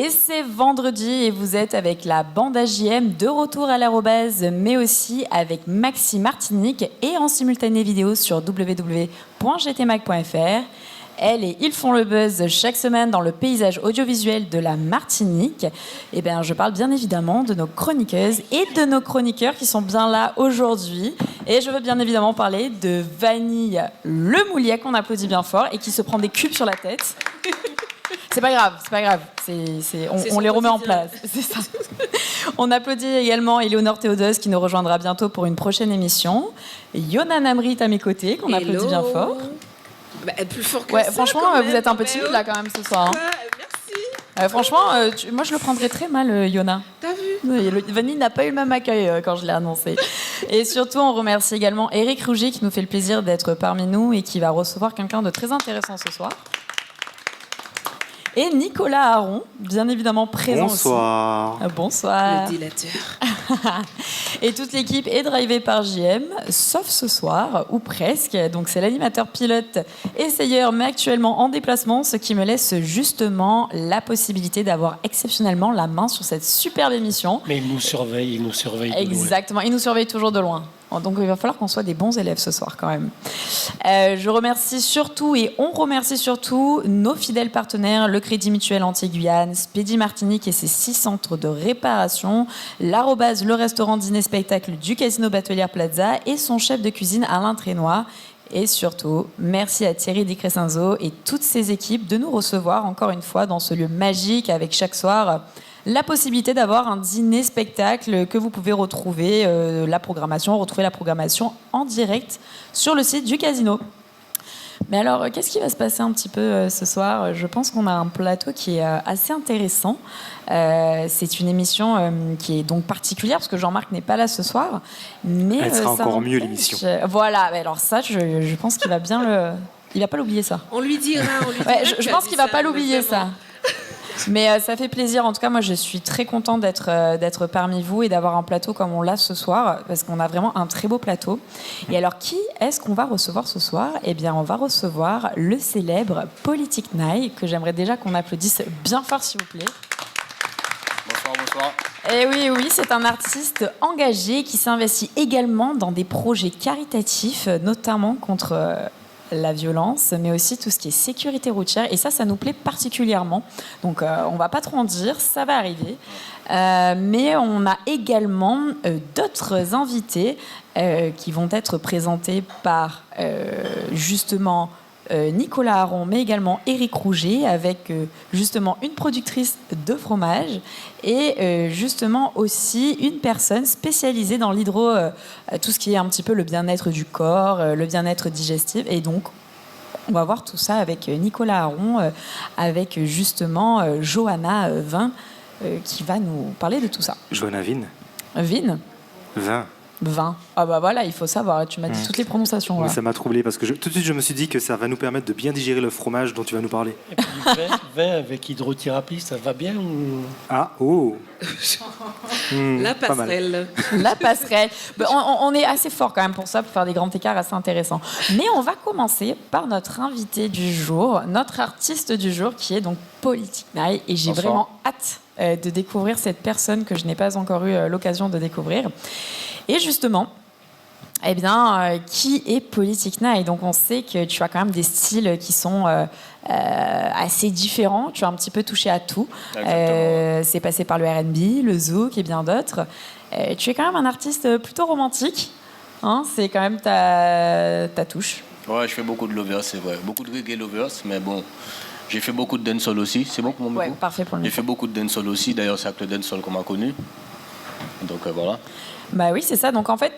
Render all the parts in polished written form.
Et c'est vendredi et vous êtes avec la bande AJM de retour à l'arrobase, mais aussi avec Maxi Martinique et en simultané vidéo sur www.gtmac.fr. Elle et ils font le buzz chaque semaine dans le paysage audiovisuel de la Martinique. Eh bien, je parle bien évidemment de nos chroniqueuses et de nos chroniqueurs qui sont bien là aujourd'hui. Et je veux bien évidemment parler de Vanille Lemouliac, qu'on applaudit bien fort, et qui se prend des cubes sur la tête. C'est pas grave, c'est pas grave. On les remet en place. C'est ça. On applaudit également Éléonore Théodose qui nous rejoindra bientôt pour une prochaine émission. Yona Namrit à mes côtés, qu'on applaudit bien fort. Bah, plus fort que ouais, ça, franchement, vous êtes un peu timide là quand même ce soir. Hein. Merci. Franchement, moi je le prendrais très mal, Yona. T'as vu? Vanille n'a pas eu le même accueil quand je l'ai annoncé. Et surtout, on remercie également Eric Rouget qui nous fait le plaisir d'être parmi nous et qui va recevoir quelqu'un de très intéressant ce soir. Et Nicolas Aron, bien évidemment présent Bonsoir. aussi. Bonsoir. Le dilateur. Et toute l'équipe est drivée par JM, sauf ce soir, ou presque. Donc c'est l'animateur pilote essayeur, mais actuellement en déplacement, ce qui me laisse justement la possibilité d'avoir exceptionnellement la main sur cette superbe émission. Mais il nous surveille de loin. Exactement, il nous surveille toujours de loin. Donc il va falloir qu'on soit des bons élèves ce soir quand même. Je remercie surtout et on remercie surtout nos fidèles partenaires, le Crédit Mutuel Antilles-Guyane, Spédi Martinique et ses 6 centres de réparation, l'arrobase, le restaurant dîner-spectacle du Casino Batelière Plaza et son chef de cuisine Alain Trénois. Et surtout, merci à Thierry Di Crescenzo et toutes ses équipes de nous recevoir encore une fois dans ce lieu magique avec chaque soir la possibilité d'avoir un dîner-spectacle que vous pouvez retrouver retrouver la programmation en direct sur le site du casino. Mais alors, qu'est-ce qui va se passer un petit peu ce soir ? Je pense qu'on a un plateau qui est assez intéressant. C'est une émission qui est donc particulière parce que Jean-Marc n'est pas là ce soir. Mais elle sera encore mieux l'émission. Voilà, alors ça, je pense qu'il va bien le... Il va pas l'oublier ça. On lui dira. Je pense qu'il va pas l'oublier ça. Mais ça fait plaisir. En tout cas, moi, je suis très contente d'être parmi vous et d'avoir un plateau comme on l'a ce soir, parce qu'on a vraiment un très beau plateau. Et alors, qui est-ce qu'on va recevoir ce soir ? Eh bien, on va recevoir le célèbre Politique Night, que j'aimerais déjà qu'on applaudisse bien fort, s'il vous plaît. Bonsoir. Et oui, c'est un artiste engagé qui s'investit également dans des projets caritatifs, notamment contre... la violence, mais aussi tout ce qui est sécurité routière. Et ça nous plaît particulièrement. Donc, on ne va pas trop en dire, ça va arriver. Mais on a également d'autres invités qui vont être présentés par, justement, Nicolas Aron, mais également Éric Rouget, avec justement une productrice de fromage et justement aussi une personne spécialisée dans tout ce qui est un petit peu le bien-être du corps, le bien-être digestif. Et donc, on va voir tout ça avec Nicolas Aron, avec justement Johanna Vin, qui va nous parler de tout ça. Johanna Vin. Vin. Ah bah voilà, il faut savoir, tu m'as dit toutes les prononciations. Oui, voilà. ça m'a troublé parce que tout de suite je me suis dit que ça va nous permettre de bien digérer le fromage dont tu vas nous parler. Et puis vin avec hydrothérapie, ça va bien ou... Ah, oh La passerelle. La passerelle. On est assez fort quand même pour ça, pour faire des grands écarts assez intéressants. Mais on va commencer par notre invité du jour, notre artiste du jour, qui est donc Politique Night. Et j'ai vraiment hâte de découvrir cette personne que je n'ai pas encore eu l'occasion de découvrir. Et justement, eh bien, qui est Politique Night ? Donc on sait que tu as quand même des styles qui sont assez différents. Tu as un petit peu touché à tout. C'est passé par le R&B, le zouk et bien d'autres. Tu es quand même un artiste plutôt romantique. Hein, c'est quand même ta touche. Ouais, je fais beaucoup de lovers, c'est vrai. Beaucoup de reggae lovers, mais bon, j'ai fait beaucoup de dancehall aussi. C'est bon pour mon micro ? Ouais, parfait pour le micro. J'ai fait beaucoup de dancehall aussi. D'ailleurs, c'est avec le dancehall qu'on m'a connu. Donc voilà. Bah oui, c'est ça. Donc en fait,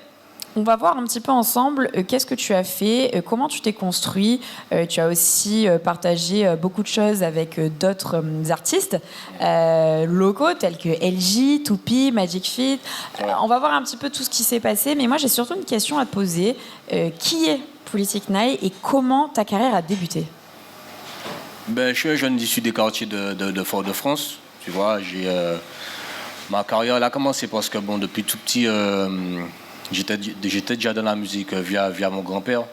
on va voir un petit peu ensemble qu'est-ce que tu as fait, comment tu t'es construit. Tu as aussi partagé beaucoup de choses avec d'autres artistes locaux tels que LG, Toupi, Magic Fit. On va voir un petit peu tout ce qui s'est passé. Mais moi, j'ai surtout une question à te poser. Qui est Politique Night et comment ta carrière a débuté ? Je suis un jeune issu des quartiers de Fort-de-France. Tu vois, ma carrière elle a commencé parce que depuis tout petit, j'étais déjà dans la musique via mon grand-père.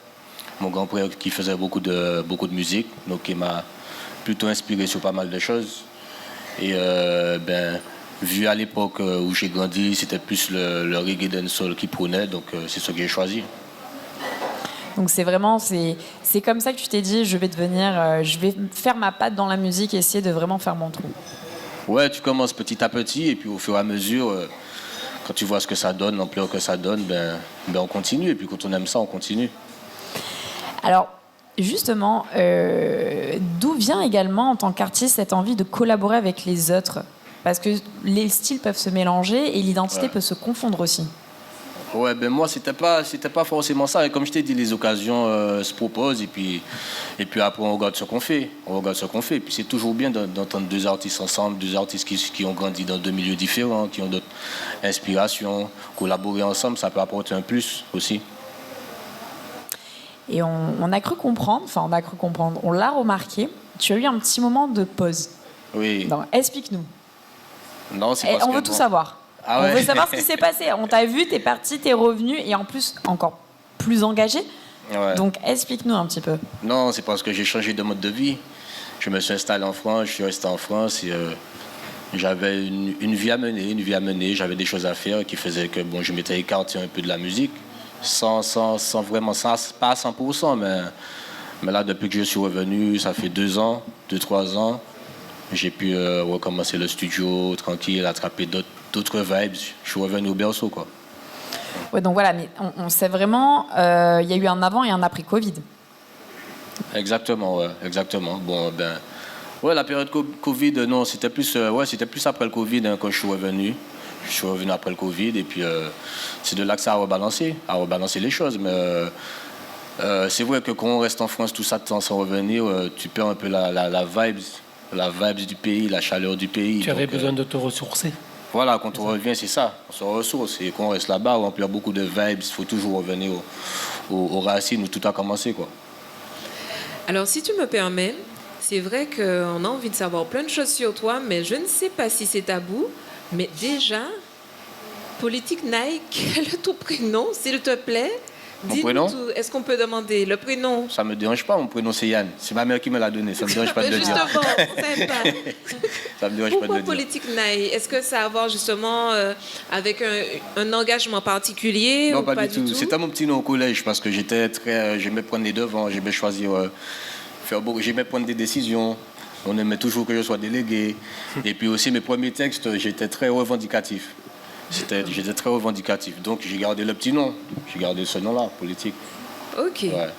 Mon grand-père qui faisait beaucoup de musique, donc il m'a plutôt inspiré sur pas mal de choses. Et vu à l'époque où j'ai grandi, c'était plus le reggae dancehall qui prônait, donc c'est ce que j'ai choisi. Donc c'est comme ça que tu t'es dit, je vais faire ma patte dans la musique et essayer de vraiment faire mon trou. Ouais, tu commences petit à petit et puis au fur et à mesure, quand tu vois ce que ça donne, l'ampleur que ça donne, on continue. Et puis quand on aime ça, on continue. Alors justement, d'où vient également en tant qu'artiste cette envie de collaborer avec les autres ? Parce que les styles peuvent se mélanger et l'identité peut se confondre aussi. Ouais, moi, c'était pas forcément ça. Et comme je t'ai dit, les occasions se proposent et puis après, on regarde ce qu'on fait. Et puis c'est toujours bien d'entendre deux artistes ensemble, deux artistes qui ont grandi dans deux milieux différents, qui ont d'autres inspirations. Collaborer ensemble, ça peut apporter un plus aussi. Et on a cru comprendre, on l'a remarqué, tu as eu un petit moment de pause. Oui. Donc, explique-nous. Non, c'est parce on veut tout savoir. Ah ouais. On veut savoir ce qui s'est passé. On t'a vu, t'es parti, t'es revenu et en plus encore plus engagé. Ouais. Donc explique-nous un petit peu. Non, c'est parce que j'ai changé de mode de vie. Je me suis installé en France, je suis resté en France et j'avais une vie à mener. J'avais des choses à faire qui faisaient que je m'étais écarté un peu de la musique, sans vraiment, pas à 100%, mais là depuis que je suis revenu, ça fait 2-3 ans. J'ai pu recommencer le studio tranquille, attraper d'autres vibes. Je suis revenu au berceau, quoi. Ouais, donc voilà, mais on sait vraiment, il y a eu un avant et un après Covid. Exactement, ouais, exactement. La période Covid, non, c'était plus après le Covid quand je suis revenu. Je suis revenu après le Covid et puis c'est de là que ça a rebalancé les choses. Mais c'est vrai que quand on reste en France tout ça de temps sans revenir, tu perds un peu la vibes du pays, la chaleur du pays. Tu avais besoin de te ressourcer. Voilà, quand on revient, c'est ça, on se ressource. Et quand on reste là-bas, on remplit beaucoup de vibes, il faut toujours revenir aux racines où tout a commencé, quoi. Alors, si tu me permets, c'est vrai qu'on a envie de savoir plein de choses sur toi, mais je ne sais pas si c'est tabou. Mais déjà, Politique Nike, quel est ton prénom, s'il te plaît? Mon prénom? Est-ce qu'on peut demander le prénom? Ça me dérange pas, mon prénom c'est Yann. C'est ma mère qui me l'a donné, ça me dérange pas de le dire. Justement, sympa. Ça me dérange Pourquoi pas de le dire. Politique Naï? Est-ce que ça a à voir justement avec un engagement particulier? Non, ou pas du tout. C'était mon petit nom au collège parce que j'aimais prendre les devants, j'aimais choisir, j'aimais prendre des décisions. On aimait toujours que je sois délégué. Et puis aussi, mes premiers textes, j'étais très revendicatif. J'étais très revendicatif. Donc, j'ai gardé le petit nom. J'ai gardé ce nom-là, Politique. Ok. Ouais.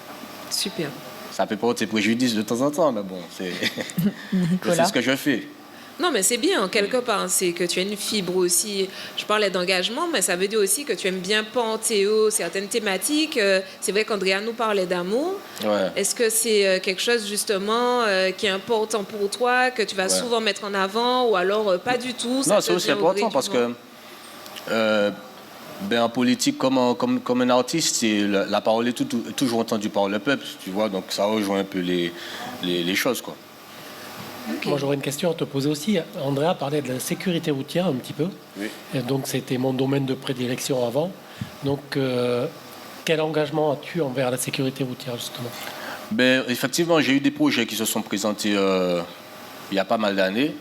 Super. Ça peut porter préjudice de temps en temps, mais bon, c'est ce que je fais. Non, mais c'est bien, quelque part. C'est que tu as une fibre aussi. Je parlais d'engagement, mais ça veut dire aussi que tu aimes bien Panthéo, certaines thématiques. C'est vrai qu'Andrea nous parlait d'amour. Ouais. Est-ce que c'est quelque chose, justement, qui est important pour toi, que tu vas souvent mettre en avant, ou alors pas du tout? Non, c'est aussi important parce que en politique, comme un artiste, la parole est toujours entendue par le peuple, tu vois, donc ça rejoint un peu les choses, quoi. Okay. Moi, j'aurais une question à te poser aussi. Andrea parlait de la sécurité routière un petit peu. Oui. Et donc, c'était mon domaine de prédilection avant. Donc, quel engagement as-tu envers la sécurité routière, justement? Effectivement, j'ai eu des projets qui se sont présentés il y a pas mal d'années.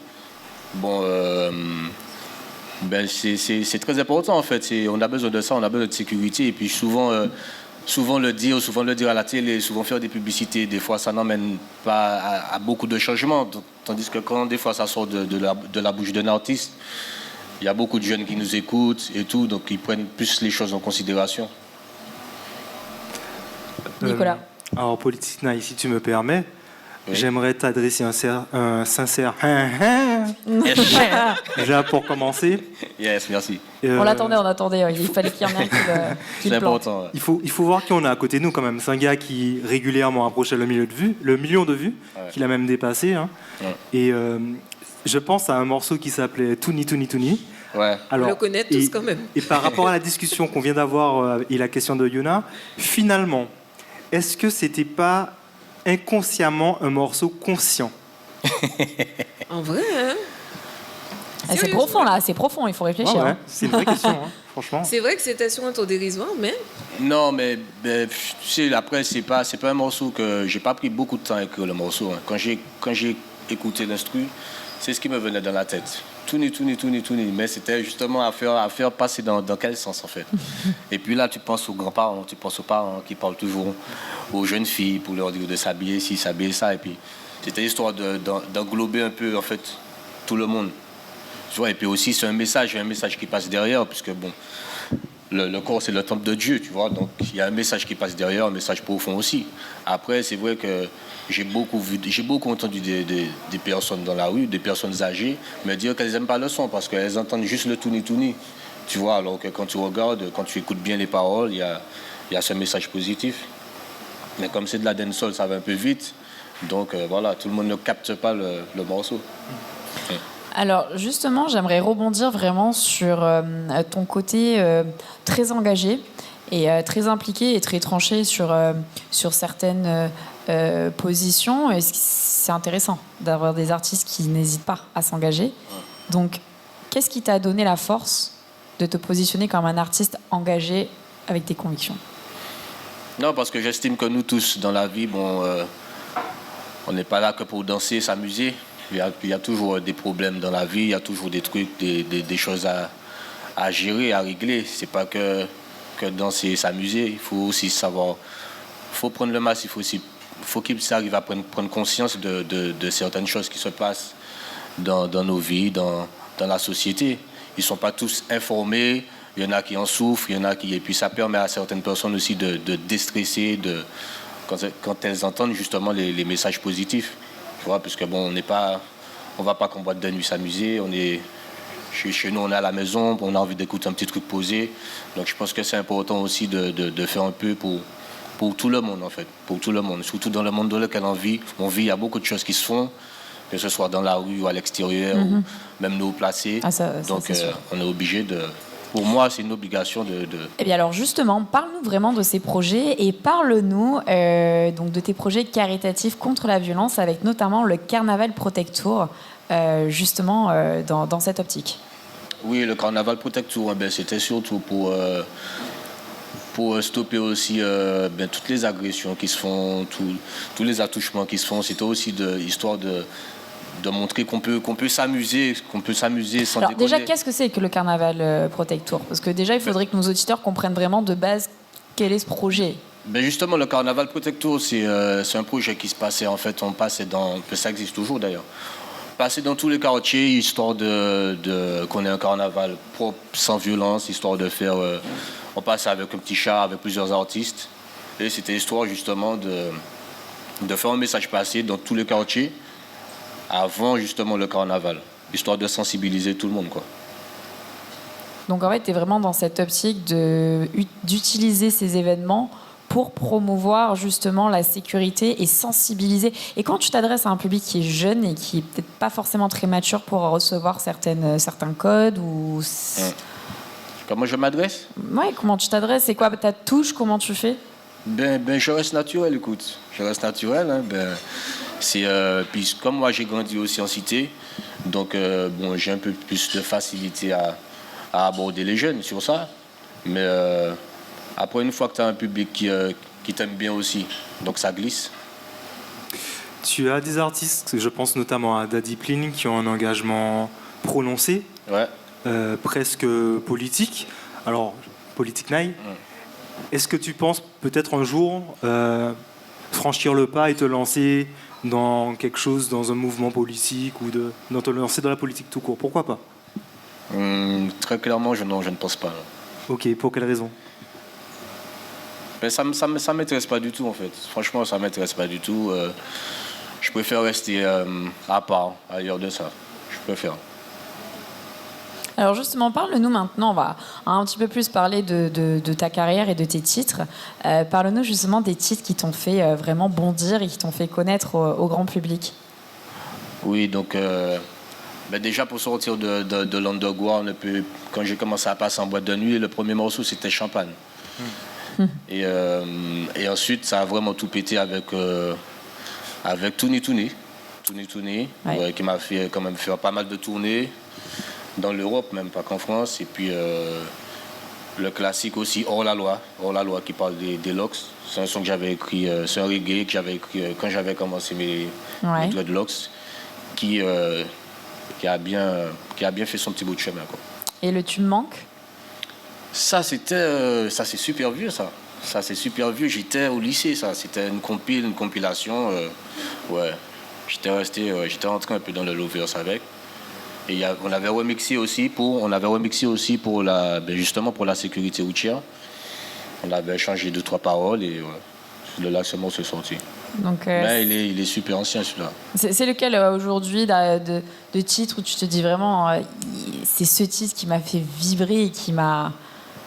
C'est très important, en fait. On a besoin de ça, on a besoin de sécurité. Et puis, souvent le dire à la télé, souvent faire des publicités, des fois ça n'emmène pas à beaucoup de changements. Tandis que quand des fois ça sort de la bouche d'un artiste, il y a beaucoup de jeunes qui nous écoutent et tout, donc ils prennent plus les choses en considération. Nicolas. Alors Politique Naï, si tu me permets, j'aimerais t'adresser un sincère déjà pour commencer. Yes, merci. On attendait. Il fallait qu'il y en ait un qui C'est le plante. important. Ouais. Il faut voir qui on a à côté de nous quand même. C'est un gars qui régulièrement approchait le million de vues, qu'il a même dépassé. Hein. Ouais. Et je pense à un morceau qui s'appelait Touni Touni Touni. Ouais. Alors, on le connaît tous quand même. Et par rapport à la discussion qu'on vient d'avoir et la question de Yuna, finalement, est-ce que c'était pas inconsciemment un morceau conscient? En vrai, hein? C'est profond là, c'est profond, il faut réfléchir. Ouais. C'est une vraie question, hein, franchement. C'est vrai que c'était sur un ton dérisoire, mais... Non, mais tu sais, après, c'est pas un morceau que... J'ai pas pris beaucoup de temps à écrire le morceau. Hein. Quand j'ai écouté l'instru, C'est ce qui me venait dans la tête. Touni. Mais c'était justement à faire passer dans quel sens, en fait. Et puis là, tu penses aux grands-parents, tu penses aux parents qui parlent toujours aux jeunes filles pour leur dire de s'habiller ci, s'habiller ça. Et puis, c'était l'histoire d'englober un peu, en fait, tout le monde. Tu vois, et puis aussi, c'est un message qui passe derrière, puisque, bon, le corps, c'est le temple de Dieu, tu vois. Donc, il y a un message qui passe derrière, un message profond aussi. Après, c'est vrai que j'ai beaucoup entendu des personnes dans la rue, des personnes âgées, me dire qu'elles n'aiment pas le son parce qu'elles entendent juste le touni. Tu vois, alors que quand tu regardes, quand tu écoutes bien les paroles, il y a ce message positif. Mais comme c'est de la dancehall, ça va un peu vite. Donc voilà, tout le monde ne capte pas le morceau. Alors justement, j'aimerais rebondir vraiment sur ton côté très engagé et très impliqué et très tranché sur certaines positions. Et c'est intéressant d'avoir des artistes qui n'hésitent pas à s'engager. Donc, qu'est-ce qui t'a donné la force de te positionner comme un artiste engagé avec tes convictions? Non, parce que j'estime que nous tous, dans la vie, bon, on n'est pas là que pour danser, s'amuser. Il y a toujours des problèmes dans la vie, il y a toujours des trucs, des choses à gérer, à régler. C'est pas que danser, s'amuser. Il faut aussi savoir, il faut prendre le masque, il faut qu'ils arrivent à prendre conscience de certaines choses qui se passent dans nos vies, dans la société. Ils ne sont pas tous informés, il y en a qui en souffrent, il y en a qui... Et puis ça permet à certaines personnes aussi de déstresser, quand elles entendent justement les messages positifs. Tu vois, parce que bon, on va pas qu'en boîte de nuit s'amuser, chez nous on est à la maison, on a envie d'écouter un petit truc posé. Donc je pense que c'est important aussi de faire un peu pour tout le monde en fait, pour tout le monde. Surtout dans le monde dans lequel on vit, il y a beaucoup de choses qui se font, que ce soit dans la rue ou à l'extérieur, ou même nous placés. Donc on est obligé de... Pour moi, c'est une obligation de... Eh bien alors justement, parle-nous vraiment de ces projets et parle-nous donc de tes projets caritatifs contre la violence avec notamment le Carnaval Protect Tour, justement dans cette optique. Oui, le Carnaval Protect Tour, c'était surtout pour stopper aussi toutes les agressions qui se font, tous les attouchements qui se font. C'était aussi histoire de montrer qu'on peut s'amuser sans Alors déconner. déjà, qu'est-ce que c'est que le Carnaval Protect Tour? Parce que déjà, il faudrait que nos auditeurs comprennent vraiment de base quel est ce projet. Justement, le Carnaval Protect Tour, c'est un projet qui se passait, en fait, on passait ça existe toujours d'ailleurs, passer dans tous les quartiers, histoire qu'on ait un carnaval propre, sans violence, histoire de faire... on passait avec un petit char, avec plusieurs artistes, et c'était histoire justement de faire un message passer dans tous les quartiers, avant justement le carnaval, histoire de sensibiliser tout le monde, quoi. Donc en fait, tu es vraiment dans cette optique d'utiliser ces événements pour promouvoir justement la sécurité et sensibiliser. Et quand tu t'adresses à un public qui est jeune et qui est peut-être pas forcément très mature pour recevoir certains codes ou... Comment je m'adresse? Ouais, comment tu t'adresses? C'est quoi ta touche? Comment tu fais? Je reste naturel, écoute. Je reste naturel, hein, puis comme moi j'ai grandi aussi en cité, donc j'ai un peu plus de facilité à aborder les jeunes sur ça. Mais après, une fois que tu as un public qui t'aime bien aussi, donc ça glisse. Tu as des artistes, je pense notamment à Daddy Plin, qui ont un engagement prononcé, ouais. Presque politique. Alors, politique naï. Est-ce que tu penses peut-être un jour franchir le pas et te lancer dans quelque chose, dans un mouvement politique ou te lancer dans la politique tout court? Pourquoi pas? Très clairement, je ne pense pas. Ok, pour quelle raison? Ça m'intéresse pas du tout en fait. Franchement, ça m'intéresse pas du tout. Je préfère rester à part, ailleurs de ça. Je préfère. Alors justement, parle-nous maintenant, on va un petit peu plus parler de ta carrière et de tes titres. Parle-nous justement des titres qui t'ont fait vraiment bondir et qui t'ont fait connaître au grand public. Oui, donc déjà pour sortir de l'underground, quand j'ai commencé à passer en boîte de nuit, le premier morceau c'était Champagne. Et ensuite, ça a vraiment tout pété avec Touni, ouais, qui m'a fait quand même faire pas mal de tournées dans l'Europe, même pas qu'en France. Et puis le classique aussi, Hors la loi qui parle des locks. C'est un son que j'avais écrit, c'est un reggae que j'avais écrit quand j'avais commencé mes dreadlocks, qui qui a bien fait son petit bout de chemin, quoi. Et le Tu me manques? Ça, c'est super vieux, ça. Ça, c'est super vieux. J'étais au lycée, ça. C'était une compilation. Ouais. J'étais rentré un peu dans le lovers avec. Et on avait remixé aussi pour justement pour la sécurité routière. On avait changé 2-3 paroles et de là, ce morceau est sorti. Donc, mais il est super ancien, celui-là. C'est lequel aujourd'hui de titre où tu te dis vraiment, c'est ce titre qui m'a fait vibrer et qui m'a...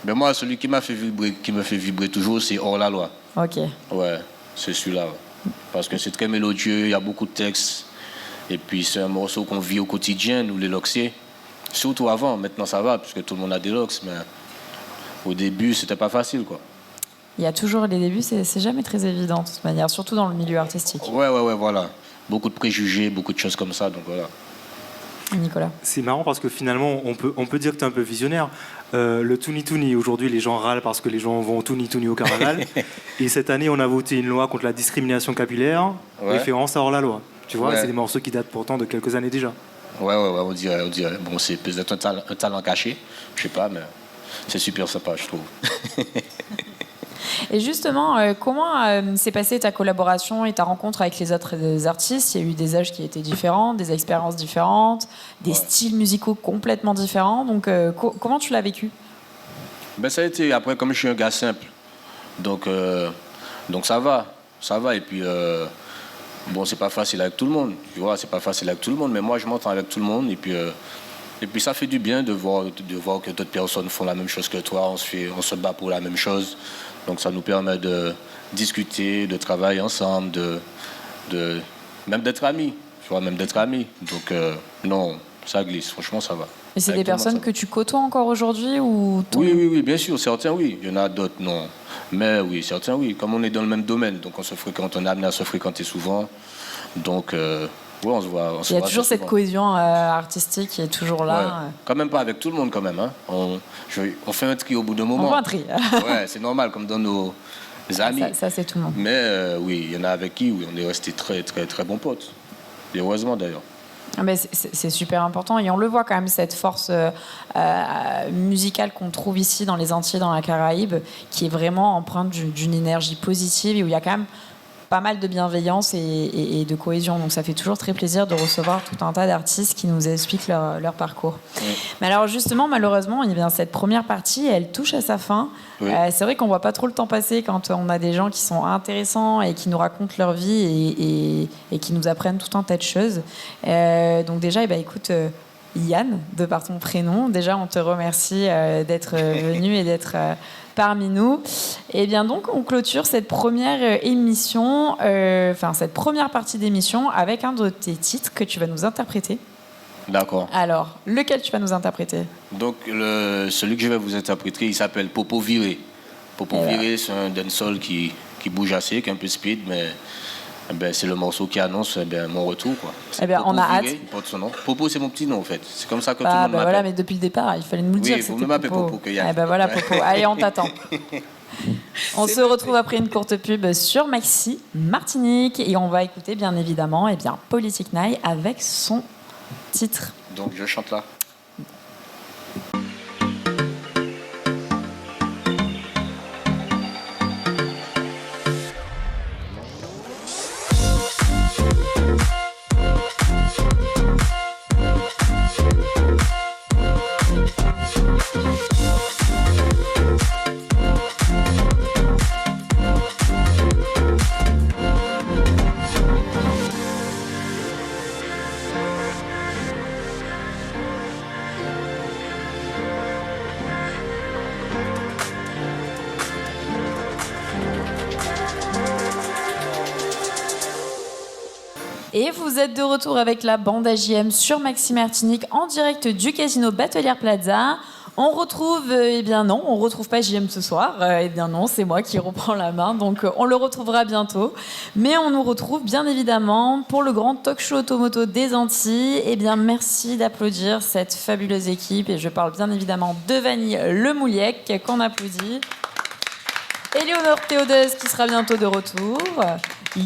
Mais moi, celui qui me fait vibrer toujours, c'est Hors la loi. Ok. Ouais, c'est celui-là. Ouais. Parce que c'est très mélodieux, il y a beaucoup de textes. Et puis c'est un morceau qu'on vit au quotidien, nous les loxiers. Surtout avant, maintenant ça va, puisque tout le monde a des lox, mais au début, c'était pas facile, quoi. Il y a toujours les débuts, c'est jamais très évident de toute manière, surtout dans le milieu artistique. Ouais, voilà. Beaucoup de préjugés, beaucoup de choses comme ça, donc voilà. Nicolas. C'est marrant parce que finalement, on peut dire que tu es un peu visionnaire. Le Touni Touni, aujourd'hui, les gens râlent parce que les gens vont au Touni Touni au carnaval. Et cette année, on a voté une loi contre la discrimination capillaire, référence à Hors la loi. Tu vois, c'est des morceaux qui datent pourtant de quelques années déjà. Ouais, on dirait. Bon, c'est peut-être un talent caché, je sais pas, mais c'est super sympa, je trouve. Et justement, comment s'est passée ta collaboration et ta rencontre avec les autres artistes? Il y a eu des âges qui étaient différents, des expériences différentes, des styles musicaux complètement différents. Donc, comment tu l'as vécu? Ben, ça a été, après, comme je suis un gars simple, donc ça va. Et puis, bon, c'est pas facile avec tout le monde, tu vois, mais moi, je m'entends avec tout le monde. Et puis ça fait du bien de voir que d'autres personnes font la même chose que toi, on se bat pour la même chose. Donc ça nous permet de discuter, de travailler ensemble, même d'être amis, tu vois, Donc non, ça glisse, franchement ça va. Et c'est des personnes que tu côtoies encore aujourd'hui ou Oui, bien sûr, certains oui, il y en a d'autres non. Mais oui, certains oui, comme on est dans le même domaine, donc on est amené à se fréquenter souvent. Donc on se voit. Il y a toujours cette cohésion artistique qui est toujours là. Ouais. Quand même pas avec tout le monde quand même. Hein. On fait un tri au bout d'un moment. On fait un tri. Ouais, c'est normal, comme dans nos amis. Ça c'est tout le monde. Mais oui, il y en a avec qui on est restés très, très, très bons potes. Et heureusement d'ailleurs. Mais c'est super important et on le voit quand même, cette force musicale qu'on trouve ici dans les Antilles, dans la Caraïbe, qui est vraiment empreinte d'une énergie positive et où il y a quand même pas mal de bienveillance et de cohésion. Donc ça fait toujours très plaisir de recevoir tout un tas d'artistes qui nous expliquent leur parcours. Oui. Mais alors justement, malheureusement, cette première partie, elle touche à sa fin. Oui. C'est vrai qu'on voit pas trop le temps passer quand on a des gens qui sont intéressants et qui nous racontent leur vie et qui nous apprennent tout un tas de choses. Donc déjà, écoute... Yann, de par ton prénom, déjà on te remercie d'être venu et d'être parmi nous. Et bien donc on clôture cette première émission, cette première partie d'émission avec un de tes titres que tu vas nous interpréter. D'accord. Alors, lequel tu vas nous interpréter? Donc celui que je vais vous interpréter, il s'appelle Popo Viré. Popo Viré, c'est un dancehall qui bouge assez, qui est un peu speed, mais... c'est le morceau qui annonce mon retour, quoi. On a hâte. Il porte son nom. Popo, c'est mon petit nom, en fait. C'est comme ça que tout le monde m'appelle. Voilà, mais depuis le départ, il fallait nous le dire. Oui, vous me m'appelez Popo. Voilà, Popo. Allez, on t'attend. On se retrouve après une courte pub sur Maxi Martinique et on va écouter, bien évidemment, Politique Naï avec son titre. Donc, je chante là. Et vous êtes de retour avec la bande AJM sur Maxi Martinique en direct du casino Batelière Plaza. On retrouve, on retrouve pas JM ce soir. Non, c'est moi qui reprends la main, donc on le retrouvera bientôt. Mais on nous retrouve bien évidemment pour le grand talk show automoto des Antilles. Merci d'applaudir cette fabuleuse équipe. Et je parle bien évidemment de Vanille Lemouliec qu'on applaudit. Éléonore Théodeuse qui sera bientôt de retour.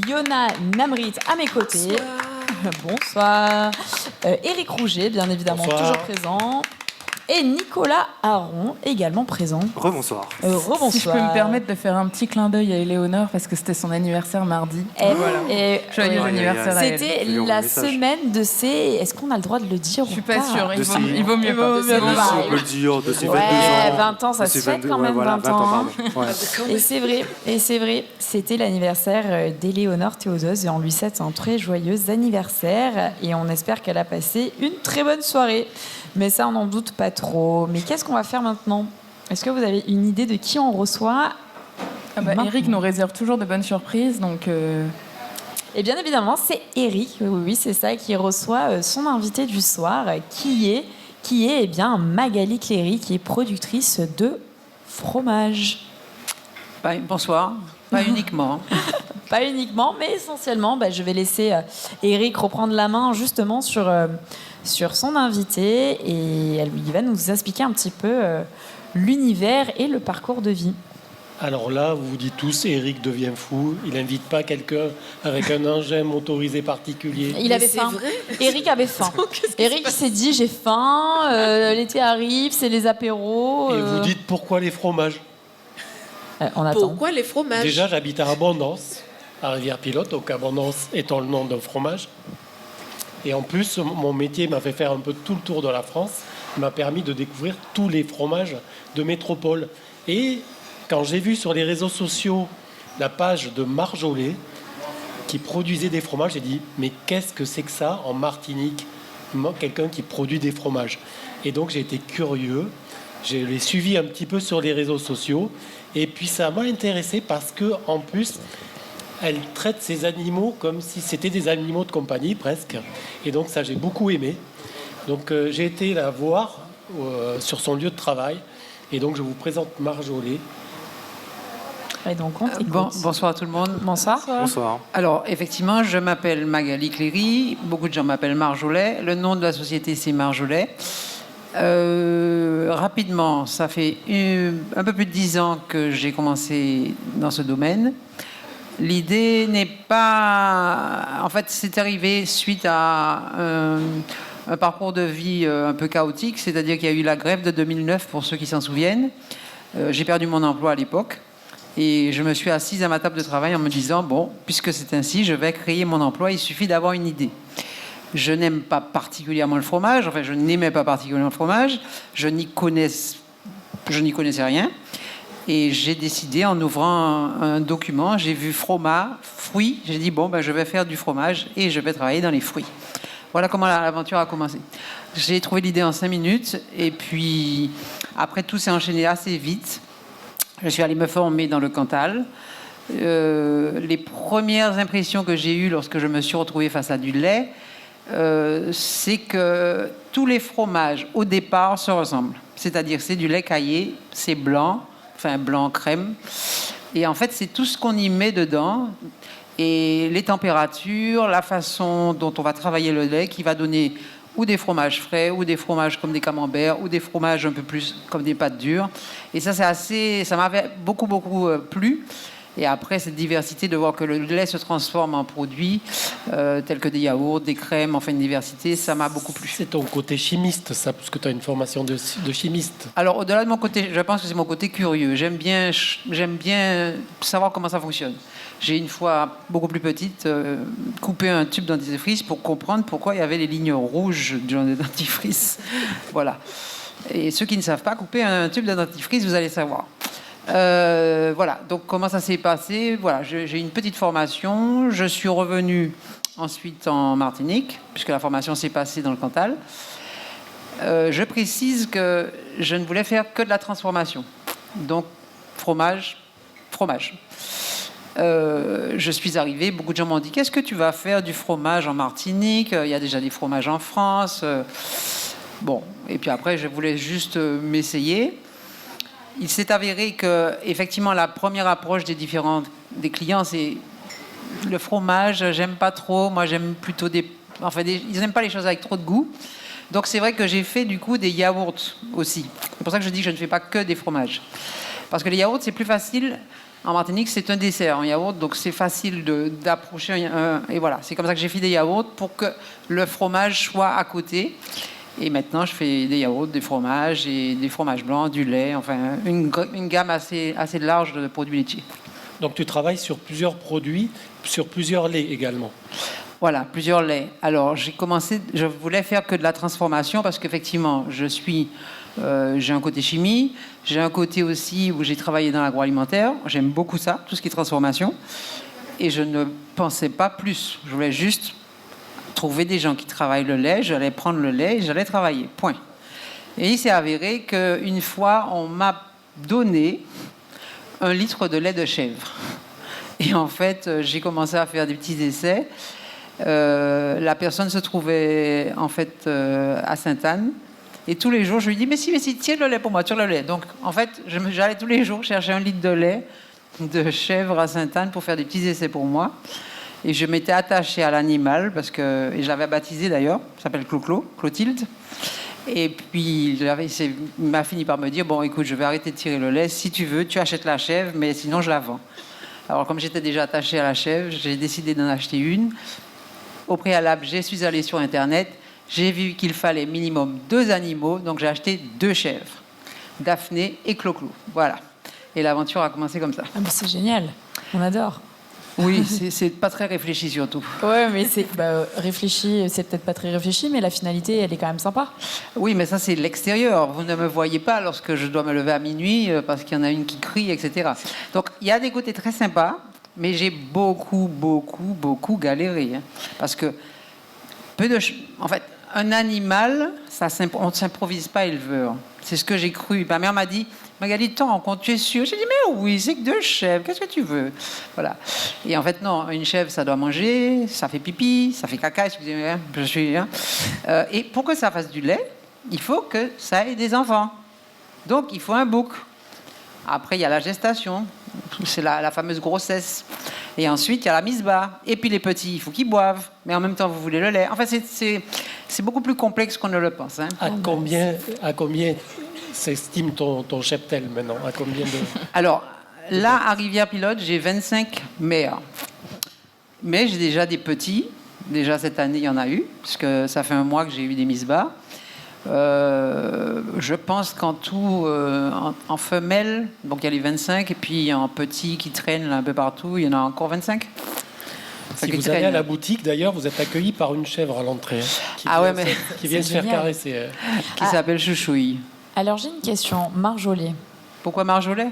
Yona Namrit à mes côtés. Bonsoir. Bonsoir. Éric Rouget, bien évidemment, Bonsoir. toujours présent. Et Nicolas Aron, également présent. Rebonsoir. Rebonsoir. Si je peux me permettre de faire un petit clin d'œil à Éléonore, parce que c'était son anniversaire mardi. Joyeux oui. anniversaire à elle. C'était Je lui envoie la un message. semaine de ses... Est-ce qu'on a le droit de le dire Je suis ou pas sûre, De ses- il vaut mieux pas. vaut mieux De pas. si on peut le dire, de ses 22 Ouais, ans. 20 ans, ça de ses se fête 22, quand même, voilà, 20 ans. pardon. Ouais. Et c'est vrai, c'était l'anniversaire d'Éléonore Théodose et on lui souhaite un très joyeux anniversaire et on espère qu'elle a passé une très bonne soirée. Mais ça, on n'en doute pas trop. Mais qu'est-ce qu'on va faire maintenant? Est-ce que vous avez une idée de qui on reçoit? Eric nous réserve toujours de bonnes surprises, donc Et bien évidemment, c'est Eric, oui, c'est ça, qui reçoit son invité du soir, qui est eh bien, Magali Cléry, qui est productrice de fromage. Bonsoir, pas uniquement. Pas uniquement, mais essentiellement, je vais laisser Eric reprendre la main justement sur son invité et il va nous expliquer un petit peu l'univers et le parcours de vie. Alors là, vous vous dites tous, Eric devient fou. Il n'invite pas quelqu'un avec un engin motorisé particulier. Il avait faim. Eric avait faim. Eric s'est dit j'ai faim, l'été arrive, c'est les apéros. Et vous dites pourquoi les fromages? On attend. Pourquoi les fromages? Déjà, j'habite à Abondance, à Rivière-Pilote, donc Abondance étant le nom d'un fromage. Et en plus, mon métier m'a fait faire un peu tout le tour de la France, m'a permis de découvrir tous les fromages de métropole. Et quand j'ai vu sur les réseaux sociaux la page de Marjolais qui produisait des fromages, j'ai dit mais qu'est-ce que c'est que ça en Martinique, quelqu'un qui produit des fromages? Et donc j'ai été curieux, je l'ai suivi un petit peu sur les réseaux sociaux et puis ça m'a intéressé parce que en plus elle traite ces animaux comme si c'était des animaux de compagnie presque. Et donc ça, j'ai beaucoup aimé. Donc j'ai été la voir sur son lieu de travail. Et donc je vous présente Marjolais. Et donc on t'écoute. Bonsoir tout le monde. Bonsoir. Bonsoir. Alors effectivement, je m'appelle Magali Cléry. Beaucoup de gens m'appellent Marjolais. Le nom de la société, c'est Marjolais. Rapidement, ça fait un peu plus de 10 ans que j'ai commencé dans ce domaine. L'idée n'est pas... En fait, c'est arrivé suite à un parcours de vie un peu chaotique, c'est-à-dire qu'il y a eu la grève de 2009, pour ceux qui s'en souviennent. J'ai perdu mon emploi à l'époque et je me suis assise à ma table de travail en me disant, bon, puisque c'est ainsi, je vais créer mon emploi, il suffit d'avoir une idée. Je n'aime pas particulièrement le fromage, enfin, je n'aimais pas particulièrement le fromage, je n'y connaissais rien. Et j'ai décidé, en ouvrant un document, j'ai vu fromage, fruits. J'ai dit, bon, je vais faire du fromage et je vais travailler dans les fruits. Voilà comment l'aventure a commencé. J'ai trouvé l'idée en 5 minutes. Et puis, après, tout s'est enchaîné assez vite. Je suis allée me former dans le Cantal. Les premières impressions que j'ai eues lorsque je me suis retrouvée face à du lait, c'est que tous les fromages, au départ, se ressemblent. C'est-à-dire, c'est du lait caillé, c'est blanc, enfin blanc crème. Et en fait, c'est tout ce qu'on y met dedans et les températures, la façon dont on va travailler le lait qui va donner ou des fromages frais, ou des fromages comme des camemberts, ou des fromages un peu plus comme des pâtes dures. Et ça, ça m'avait beaucoup plu. Et après, cette diversité de voir que le lait se transforme en produits tels que des yaourts, des crèmes, enfin une diversité, ça m'a beaucoup plu. C'est ton côté chimiste, ça, parce que tu as une formation de chimiste. Alors, au-delà de mon côté, je pense que c'est mon côté curieux. J'aime bien savoir comment ça fonctionne. J'ai une fois, beaucoup plus petite, coupé un tube dentifrice pour comprendre pourquoi il y avait les lignes rouges du dentifrice. Voilà. Et ceux qui ne savent pas couper un tube de dentifrice, vous allez savoir. Voilà, donc comment ça s'est passé? Voilà, j'ai une petite formation. Je suis revenu ensuite en Martinique, puisque la formation s'est passée dans le Cantal. Je précise que je ne voulais faire que de la transformation. Donc, fromage. Je suis arrivée, beaucoup de gens m'ont dit, qu'est-ce que tu vas faire du fromage en Martinique? Il y a déjà des fromages en France. Bon, et puis après, je voulais juste m'essayer. Il s'est avéré que, effectivement, la première approche des clients, c'est le fromage, j'aime pas trop. Moi, j'aime plutôt ils n'aiment pas les choses avec trop de goût. Donc, c'est vrai que j'ai fait, du coup, des yaourts aussi. C'est pour ça que je dis que je ne fais pas que des fromages. Parce que les yaourts, c'est plus facile. En Martinique, c'est un dessert en yaourt, donc c'est facile d'approcher. Et voilà, c'est comme ça que j'ai fait des yaourts pour que le fromage soit à côté. Et maintenant, je fais des yaourts, des fromages, et des fromages blancs, du lait, enfin, une gamme assez large de produits laitiers. Donc tu travailles sur plusieurs produits, sur plusieurs laits également. Voilà, plusieurs laits. Alors, je voulais faire que de la transformation parce qu'effectivement, j'ai un côté chimie, j'ai un côté aussi où j'ai travaillé dans l'agroalimentaire. J'aime beaucoup ça, tout ce qui est transformation. Et je ne pensais pas plus. Je voulais juste trouver des gens qui travaillent le lait, j'allais prendre le lait et j'allais travailler. Point. Et il s'est avéré qu'une fois, on m'a donné 1 litre de lait de chèvre. Et en fait, j'ai commencé à faire des petits essais. La personne se trouvait en fait à Sainte-Anne. Et tous les jours, je lui dis, mais si, tiens le lait pour moi, tire le lait. Donc, en fait, j'allais tous les jours chercher 1 litre de lait de chèvre à Sainte-Anne pour faire des petits essais pour moi. Et je m'étais attachée à l'animal, et je l'avais baptisé d'ailleurs, il s'appelle Clotilde. Et puis, il m'a fini par me dire, bon, écoute, je vais arrêter de tirer le lait. Si tu veux, tu achètes la chèvre, mais sinon, je la vends. Alors, comme j'étais déjà attachée à la chèvre, j'ai décidé d'en acheter une. Au préalable, je suis allée sur Internet. J'ai vu qu'il fallait minimum 2 animaux, donc j'ai acheté 2 chèvres, Daphné et Clo-Clo. Voilà. Et l'aventure a commencé comme ça. Ah, mais c'est génial, on adore. Oui, c'est pas très réfléchi surtout. Ouais, mais c'est réfléchi, c'est peut-être pas très réfléchi, mais la finalité, elle est quand même sympa. Oui, mais ça, c'est l'extérieur. Vous ne me voyez pas lorsque je dois me lever à minuit parce qu'il y en a une qui crie, etc. Donc, il y a des côtés très sympas, mais j'ai beaucoup galéré. Hein, parce que en fait, un animal, on ne s'improvise pas éleveur. C'est ce que j'ai cru. Ma mère m'a dit, Magali, t'en rends compte, tu es sûre? J'ai dit, mais oui, c'est que 2 chèvres, qu'est-ce que tu veux? Voilà. Et en fait, non, une chèvre, ça doit manger, ça fait pipi, ça fait caca, excusez-moi, je suis... et pour que ça fasse du lait, il faut que ça ait des enfants. Donc, il faut un bouc. Après, il y a la gestation, c'est la fameuse grossesse. Et ensuite, il y a la mise bas. Et puis les petits, il faut qu'ils boivent. Mais en même temps, vous voulez le lait. Enfin, c'est beaucoup plus complexe qu'on ne le pense. Hein. À combien s'estime ton cheptel maintenant? À combien de... Alors, là, à Rivière-Pilote, j'ai 25 mères. Mais j'ai déjà des petits. Déjà, cette année, il y en a eu. Parce que ça fait 1 mois que j'ai eu des mises bas. Je pense qu'en tout, en femelle, donc il y a les 25, et puis en petits qui traînent là, un peu partout, il y en a encore 25. Si vous allez à la boutique, d'ailleurs, vous êtes accueilli par une chèvre à l'entrée, qui vient se faire caresser. Qui s'appelle Chouchouille. Alors j'ai une question, marjolait. Pourquoi marjolait?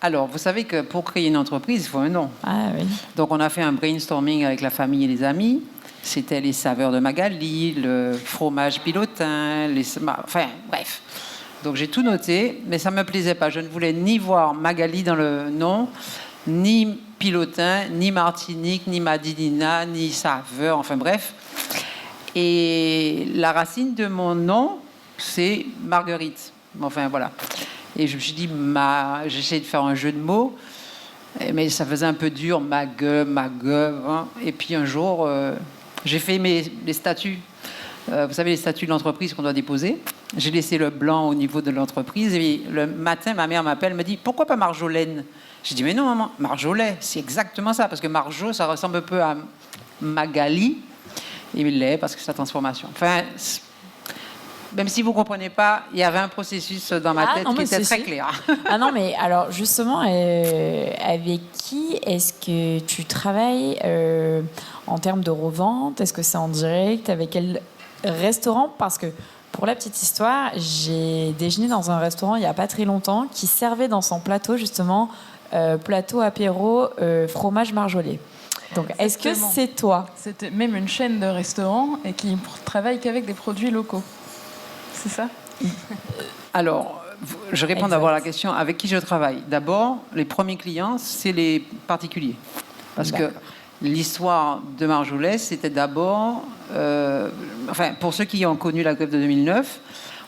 Alors, vous savez que pour créer une entreprise, il faut un nom. Ah oui. Donc on a fait un brainstorming avec la famille et les amis. C'était les saveurs de Magali, le fromage pilotin, enfin, bref. Donc j'ai tout noté, mais ça ne me plaisait pas. Je ne voulais ni voir Magali dans le nom, ni pilotin, ni Martinique, ni Madinina, ni saveur, enfin bref. Et la racine de mon nom, c'est Marguerite. Enfin, voilà. Et je me suis dit, j'essayais de faire un jeu de mots, mais ça faisait un peu dur, ma gueule. Hein. Et puis un jour... j'ai fait les statuts. Vous savez, les statuts de l'entreprise qu'on doit déposer. J'ai laissé le blanc au niveau de l'entreprise. Et le matin, ma mère m'appelle, me dit, pourquoi pas Marjolaine? J'ai dit, mais non, maman, Marjolais, c'est exactement ça. Parce que Marjo, ça ressemble un peu à Magali. Et il l'est parce que c'est sa transformation. Enfin, même si vous ne comprenez pas, il y avait un processus dans ma tête qui était très clair. Ah non, mais alors justement, avec qui est-ce que tu travailles en termes de revente? Est-ce que c'est en direct? Avec quel restaurant? Parce que pour la petite histoire, j'ai déjeuné dans un restaurant il n'y a pas très longtemps qui servait dans son plateau justement plateau apéro fromage marjolais. Donc, est-ce que c'est toi? C'était même une chaîne de restaurants et qui travaille qu'avec des produits locaux. C'est ça? Alors, je réponds d'abord à la question avec qui je travaille. D'abord, les premiers clients, c'est les particuliers. Parce que l'histoire de Marjolais, c'était d'abord... enfin, pour ceux qui ont connu la grève de 2009,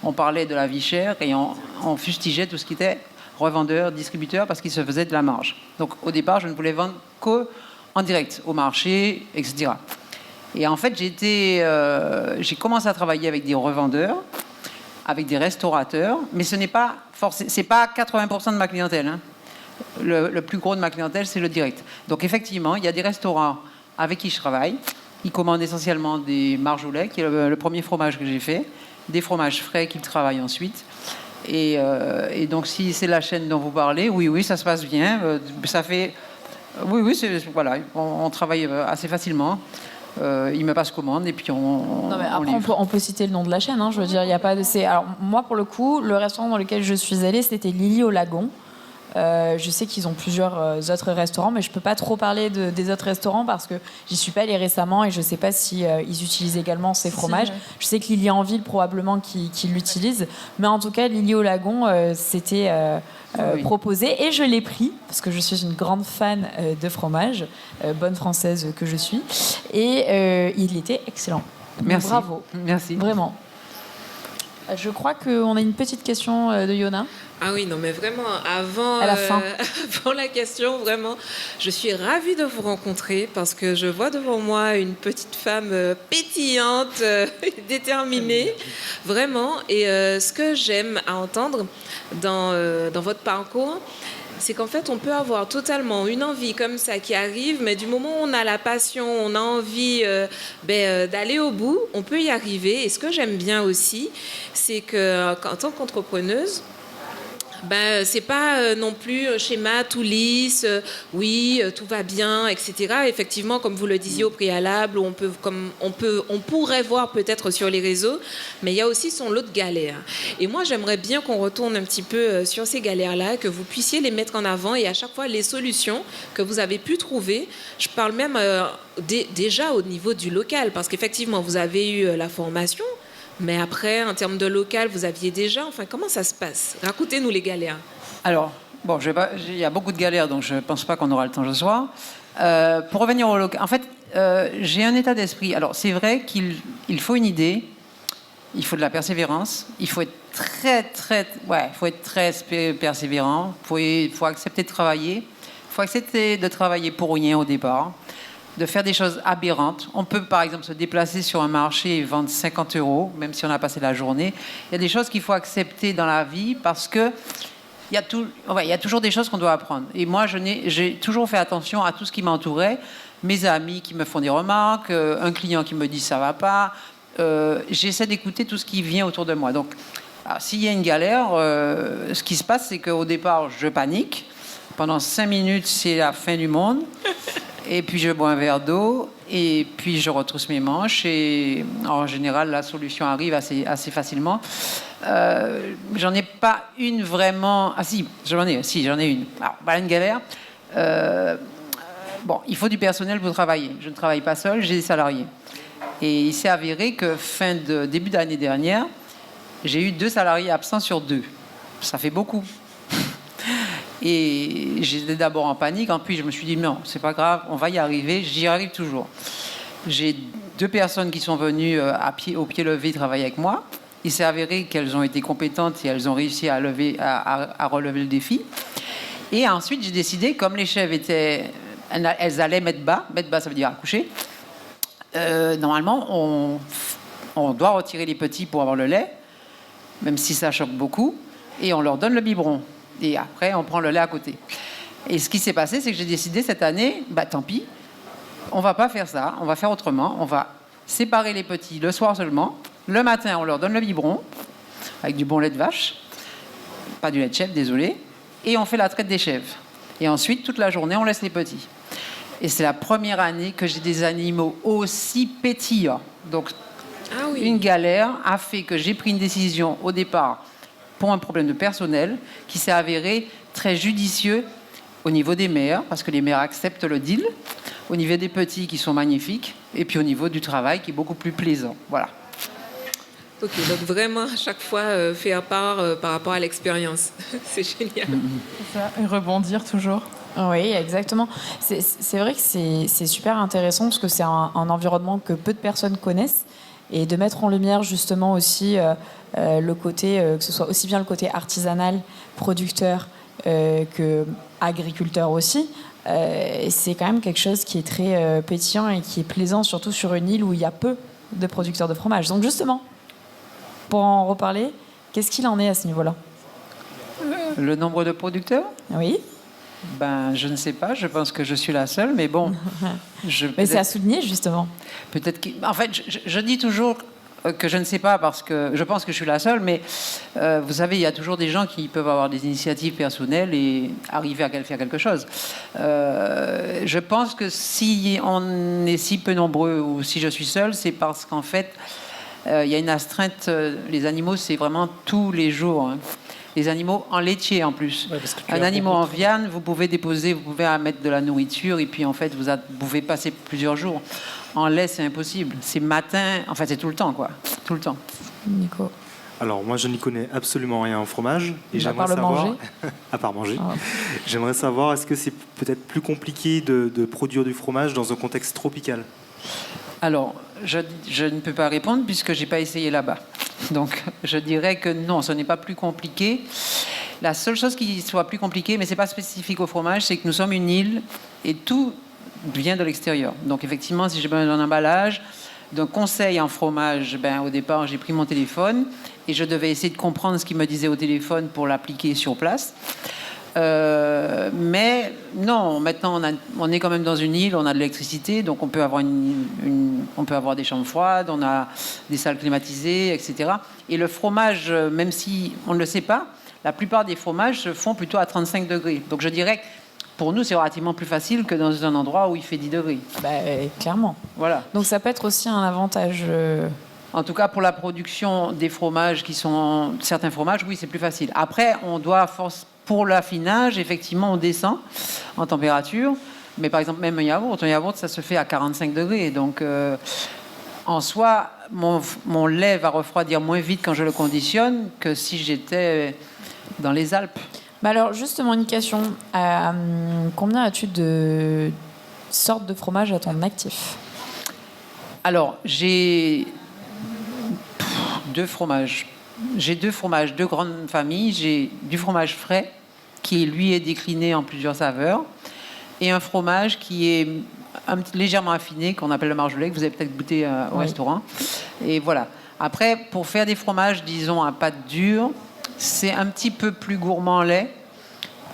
on parlait de la vie chère et on fustigeait tout ce qui était revendeur, distributeur, parce qu'ils se faisaient de la marge. Donc, au départ, je ne voulais vendre qu'en direct, au marché, etc. Et en fait, j'ai commencé à travailler avec des revendeurs, avec des restaurateurs, mais ce n'est pas 80% de ma clientèle. Hein. le plus gros de ma clientèle, c'est le direct. Donc effectivement, il y a des restaurants avec qui je travaille. Ils commandent essentiellement des marjolets, qui est le premier fromage que j'ai fait, des fromages frais qu'ils travaillent ensuite. Et donc, si c'est la chaîne dont vous parlez, oui, ça se passe bien. Ça fait... Oui, voilà, on travaille assez facilement. Ils me passent commande et puis on Non, mais après, livre. on peut citer le nom de la chaîne. Je veux dire, il y a pas de. Alors moi, pour le coup, le restaurant dans lequel je suis allée, c'était Lily au Lagon. Je sais qu'ils ont plusieurs autres restaurants, mais je peux pas trop parler des autres restaurants parce que j'y suis pas allée récemment et je sais pas si ils utilisent également ces fromages. ouais. Je sais que Lily en ville probablement qui l'utilise, mais en tout cas Lily au Lagon c'était Oui. proposé et je l'ai pris parce que je suis une grande fan de fromage, bonne française que je suis, et il était excellent. Donc, Merci. bravo, Merci. vraiment. Je crois qu'on a une petite question de Yona. Ah oui, non, mais vraiment, avant, À la fin. avant la question, vraiment, je suis ravie de vous rencontrer parce que je vois devant moi une petite femme pétillante, déterminée, vraiment. Et ce que j'aime à entendre dans votre parcours, c'est qu'en fait, on peut avoir totalement une envie comme ça qui arrive, mais du moment où on a la passion, on a envie d'aller au bout, on peut y arriver. Et ce que j'aime bien aussi, c'est qu'en tant qu'entrepreneuse, c'est pas non plus schéma tout lisse, oui, tout va bien, etc. Effectivement, comme vous le disiez au préalable, on pourrait voir peut-être sur les réseaux, mais il y a aussi son lot de galères. Et moi, j'aimerais bien qu'on retourne un petit peu sur ces galères-là, que vous puissiez les mettre en avant et à chaque fois les solutions que vous avez pu trouver. Je parle même déjà au niveau du local, parce qu'effectivement, vous avez eu la formation. Mais après, en termes de local, vous aviez déjà... Enfin, comment ça se passe? Racontez-nous les galères. Alors, bon, il y a beaucoup de galères, donc je ne pense pas qu'on aura le temps ce soir. Pour revenir au local, en fait, j'ai un état d'esprit. Alors, c'est vrai qu'il faut une idée, il faut de la persévérance, il faut être très persévérant, il faut accepter de travailler, il faut accepter de travailler pour rien au départ, de faire des choses aberrantes. On peut, par exemple, se déplacer sur un marché et vendre 50 €, même si on a passé la journée. Il y a des choses qu'il faut accepter dans la vie parce que il y a toujours des choses qu'on doit apprendre. Et moi, j'ai toujours fait attention à tout ce qui m'entourait. Mes amis qui me font des remarques, un client qui me dit ça va pas. J'essaie d'écouter tout ce qui vient autour de moi. Donc, s'il y a une galère, ce qui se passe, c'est qu'au départ, je panique. Pendant 5 minutes, c'est la fin du monde. Et puis, je bois un verre d'eau. Et puis, je retrousse mes manches. Et en général, la solution arrive assez facilement. J'en ai pas une vraiment... Ah si, j'en ai une. Alors, voilà une galère. Bon, il faut du personnel pour travailler. Je ne travaille pas seul, j'ai des salariés. Et il s'est avéré que début d'année dernière, j'ai eu 2 salariés absents sur 2. Ça fait beaucoup. Et j'étais d'abord en panique, puis je me suis dit non, c'est pas grave, on va y arriver, j'y arrive toujours. J'ai 2 personnes qui sont venues au pied levé travailler avec moi. Il s'est avéré qu'elles ont été compétentes et elles ont réussi à relever le défi. Et ensuite, j'ai décidé, comme les chèvres elles allaient mettre bas, ça veut dire accoucher, normalement, on doit retirer les petits pour avoir le lait, même si ça choque beaucoup, et on leur donne le biberon. Et après, on prend le lait à côté. Et ce qui s'est passé, c'est que j'ai décidé cette année, tant pis, on va pas faire ça, on va faire autrement, on va séparer les petits le soir seulement. Le matin, on leur donne le biberon, avec du bon lait de vache, pas du lait de chèvre, désolé, et on fait la traite des chèvres. Et ensuite, toute la journée, on laisse les petits. Et c'est la première année que j'ai des animaux aussi pétillants. Donc, une galère a fait que j'ai pris une décision au départ pour un problème de personnel qui s'est avéré très judicieux au niveau des mères, parce que les mères acceptent le deal, au niveau des petits qui sont magnifiques, et puis au niveau du travail qui est beaucoup plus plaisant. Voilà. Ok, donc vraiment, à chaque fois, faire part par rapport à l'expérience. C'est génial. C'est ça, et rebondir toujours. Oui, exactement. C'est vrai que c'est super intéressant parce que c'est un environnement que peu de personnes connaissent et de mettre en lumière justement aussi le côté, que ce soit aussi bien le côté artisanal, producteur que agriculteur aussi. C'est quand même quelque chose qui est très pétillant et qui est plaisant, surtout sur une île où il y a peu de producteurs de fromage. Donc justement, pour en reparler, qu'est-ce qu'il en est à ce niveau-là? Le nombre de producteurs? Oui. Ben, je ne sais pas, je pense que je suis la seule, mais bon. Mais c'est à souligner, justement. Peut-être en fait, je dis toujours que je ne sais pas parce que je pense que je suis la seule, mais vous savez, il y a toujours des gens qui peuvent avoir des initiatives personnelles et arriver à faire quelque chose. Je pense que si on est si peu nombreux ou si je suis seule, c'est parce qu'en fait, il y a une astreinte. Les animaux, c'est vraiment tous les jours. Hein. Les animaux en laitier en plus. Ouais, un animal en viande, vous pouvez déposer, vous pouvez mettre de la nourriture et puis en fait, vous pouvez passer plusieurs jours. En lait, c'est impossible. C'est matin, enfin c'est tout le temps, quoi. Tout le temps. Nico. Alors moi je n'y connais absolument rien en fromage et À part le manger. À part manger. Ah. J'aimerais savoir, est-ce que c'est peut-être plus compliqué de produire du fromage dans un contexte tropical? Alors, je ne peux pas répondre puisque j'ai pas essayé là-bas. Donc, je dirais que non, ce n'est pas plus compliqué. La seule chose qui soit plus compliquée, mais c'est pas spécifique au fromage, c'est que nous sommes une île et tout vient de l'extérieur. Donc, effectivement, si j'ai besoin d'un emballage, d'un conseil en fromage, ben, au départ, j'ai pris mon téléphone et je devais essayer de comprendre ce qu'il me disait au téléphone pour l'appliquer sur place. Mais non, maintenant on est quand même dans une île, on a de l'électricité, donc on peut avoir on peut avoir des chambres froides, on a des salles climatisées, etc. Et le fromage, même si on ne le sait pas, la plupart des fromages se font plutôt à 35 degrés. Donc je dirais que pour nous, c'est relativement plus facile que dans un endroit où il fait 10 degrés. Clairement. Voilà. Donc ça peut être aussi un avantage. En tout cas, pour la production des fromages qui sont certains fromages, oui, c'est plus facile. Après, on doit pour l'affinage, effectivement, on descend en température. Mais par exemple, même un yaourt, ça se fait à 45 degrés. Donc, en soi, mon lait va refroidir moins vite quand je le conditionne que si j'étais dans les Alpes. Alors, justement, une question. Combien as-tu de sortes de fromage à ton actif? Alors, j'ai deux fromages. J'ai deux fromages, deux grandes familles. J'ai du fromage frais, qui lui est décliné en plusieurs saveurs, et un fromage qui est légèrement affiné, qu'on appelle le marjolais, que vous avez peut-être goûté au restaurant. Et voilà. Après, pour faire des fromages, disons, à pâte dure, c'est un petit peu plus gourmand en lait.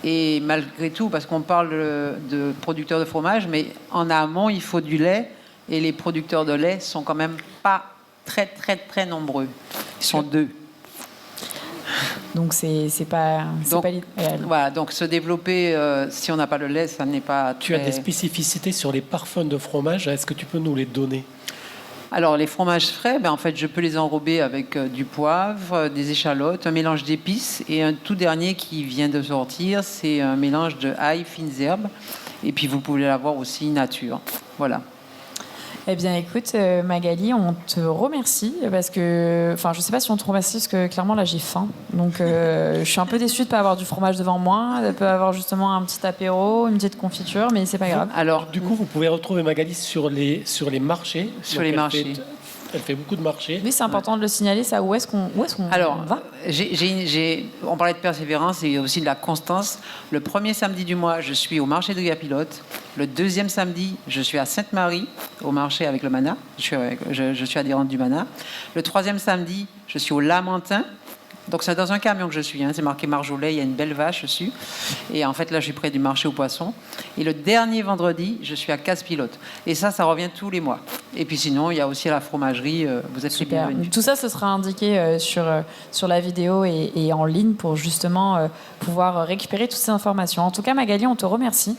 Et malgré tout, parce qu'on parle de producteurs de fromage, mais en amont, il faut du lait, et les producteurs de lait sont quand même pas très, très, très nombreux. Ils sont deux. Donc c'est pas l'idéal. Voilà, donc se développer, si on n'a pas le lait, ça n'est pas très... Tu as des spécificités sur les parfums de fromage. Est-ce que tu peux nous les donner? Alors, les fromages frais, en fait, je peux les enrober avec du poivre, des échalotes, un mélange d'épices, et un tout dernier qui vient de sortir, c'est un mélange de ail, fines herbes, et puis vous pouvez l'avoir aussi nature. Voilà. Eh bien, écoute, Magali, on te remercie parce que, enfin, je sais pas si on te remercie parce que clairement là j'ai faim, donc je suis un peu déçue de pas avoir du fromage devant moi, de pas avoir justement un petit apéro, une petite confiture, mais c'est pas grave. Alors, Du coup, vous pouvez retrouver Magali sur les marchés. Sur les marchés. Elle fait beaucoup de marchés. Oui, c'est important de le signaler, ça. Où est-ce qu'on Alors, va? on parlait de persévérance et aussi de la constance. Le premier samedi du mois, je suis au marché de Gapilote. Le deuxième samedi, je suis à Sainte-Marie, au marché avec le Mana. Je suis adhérente du Mana. Le troisième samedi, je suis au Lamentin. Donc c'est dans un camion que je suis, c'est marqué Marjolais, il y a une belle vache dessus. Et en fait là je suis près du marché aux poissons. Et le dernier vendredi, je suis à Casse-Pilote. Et ça revient tous les mois. Et puis sinon, il y a aussi la fromagerie, vous êtes les Super. bienvenus. Tout ça, ce sera indiqué sur la vidéo et en ligne pour justement pouvoir récupérer toutes ces informations. En tout cas, Magali, on te remercie.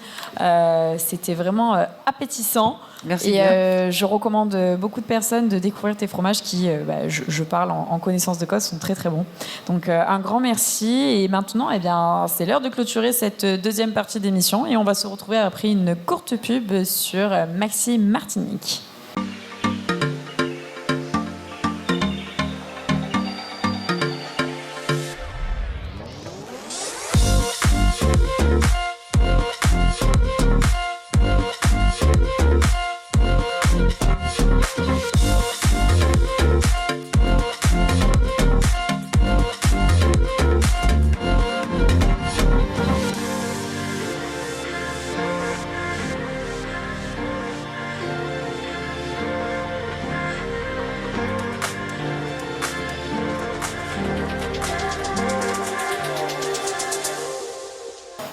C'était vraiment appétissant. Merci et bien. je recommande beaucoup de personnes de découvrir tes fromages qui, je parle en connaissance de cause, sont très très bons. Donc un grand merci. Et maintenant, eh bien, c'est l'heure de clôturer cette deuxième partie d'émission et on va se retrouver après une courte pub sur Maxi Martinique.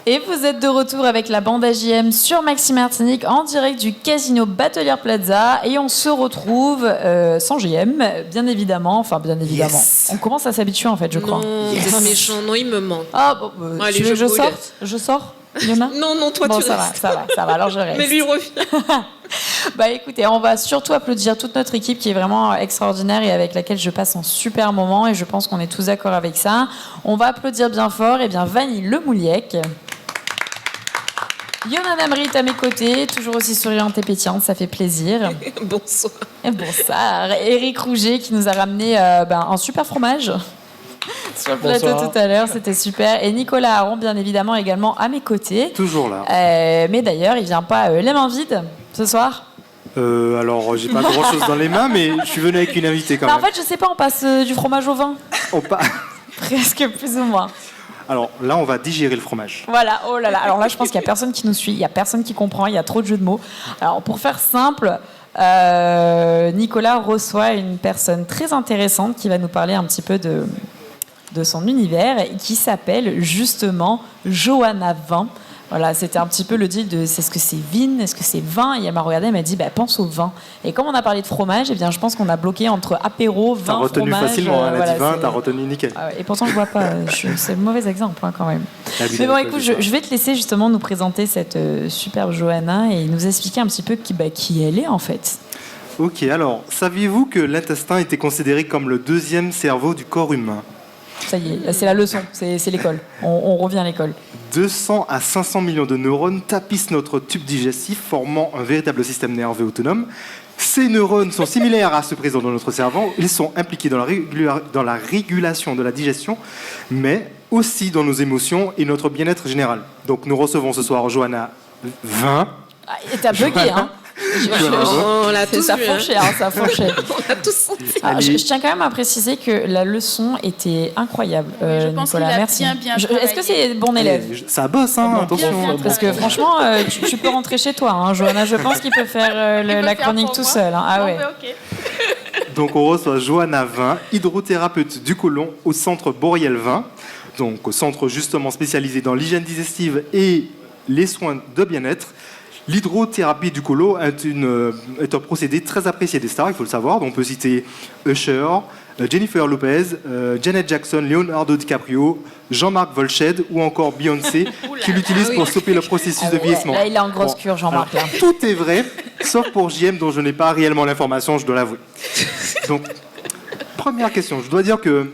Et vous êtes de retour avec la bande AJM sur Maxi Martinique en direct du casino Batelière Plaza et on se retrouve sans JM, bien évidemment. Enfin, bien évidemment. Yes. On commence à s'habituer en fait, je crois. Non, c'est méchant. Non, il me manque. Ah bon, Allez, tu veux que je brûle. sorte? Je sors, Yona? Non, toi, Bon, tu ça restes. va, alors je reste. Mais lui, il revient. Bah écoutez, on va surtout applaudir toute notre équipe qui est vraiment extraordinaire et avec laquelle je passe un super moment et je pense qu'on est tous d'accord avec ça. On va applaudir bien fort, et bien Vanille Lemouliec. Yona Namrit à mes côtés, toujours aussi souriante et pétillante, ça fait plaisir. Bonsoir. Et bonsoir. Eric Rouget qui nous a ramené un super fromage. Sur le plateau Bonsoir. tout à l'heure, c'était super. Et Nicolas Aron, bien évidemment, également à mes côtés. Toujours là. Mais d'ailleurs, il vient pas les mains vides ce soir. Alors, j'ai pas grand-chose dans les mains, mais je suis venu avec une invitée quand Mais en même. fait, je sais pas, on passe du fromage au vin. Presque plus ou moins. Alors là, on va digérer le fromage. Voilà, oh là là. Alors là, je pense qu'il y a personne qui nous suit, il y a personne qui comprend, il y a trop de jeux de mots. Alors pour faire simple, Nicolas reçoit une personne très intéressante qui va nous parler un petit peu de son univers et qui s'appelle justement Johanna Vin. Voilà, c'était un petit peu le deal de est-ce que c'est vin, est-ce que c'est vin, et elle m'a regardé, elle m'a dit pense au vin. Et comme on a parlé de fromage, eh bien je pense qu'on a bloqué entre apéro, T'as vin, retenu fromage. facilement, elle a dit 20, c'est- t'as retenu nickel. Ah ouais, et pourtant je vois pas, c'est le mauvais exemple quand même. Mais bon, écoute, je vais te laisser justement nous présenter cette superbe Johanna et nous expliquer un petit peu qui elle est en fait. Ok, alors, saviez-vous que l'intestin était considéré comme le deuxième cerveau du corps humain? Ça y est, là, c'est la leçon, c'est l'école. On revient à l'école. 200 à 500 millions de neurones tapissent notre tube digestif, formant un véritable système nerveux autonome. Ces neurones sont similaires à ceux présents dans notre cerveau. Ils sont impliqués dans la régulation de la digestion, mais aussi dans nos émotions et notre bien-être général. Donc nous recevons ce soir Johanna Vin. Ah, et t'as bugué, hein. On l'a tous Ça vu. hein. fourchait, ça fourchait. On l'a tous senti. Alors, Allez. je tiens quand même à préciser que la leçon était incroyable. je pense Nicolas, qu'il a merci. bien Est-ce que c'est bon élève? Ça bosse, hein, attention. bien. Parce que franchement, tu peux rentrer chez toi, hein, Johanna. Je pense qu'il peut faire Il peut la faire chronique pour tout moi. seul. Hein. Ah Bon, ouais. ben, ok. Donc on reçoit Johanna Vin, hydrothérapeute du côlon au centre Boreal Vin, donc au centre justement spécialisé dans l'hygiène digestive et les soins de bien-être. L'hydrothérapie du côlon est un procédé très apprécié des stars, il faut le savoir. Donc on peut citer Usher, Jennifer Lopez, Janet Jackson, Leonardo DiCaprio, Jean-Marc Volched ou encore Beyoncé qui l'utilisent pour stopper le processus de vieillissement. Là, il est en grosse Bon, cure, Jean-Marc. là. alors, tout est vrai, sauf pour JM dont je n'ai pas réellement l'information, je dois l'avouer. Donc, première question, je dois dire que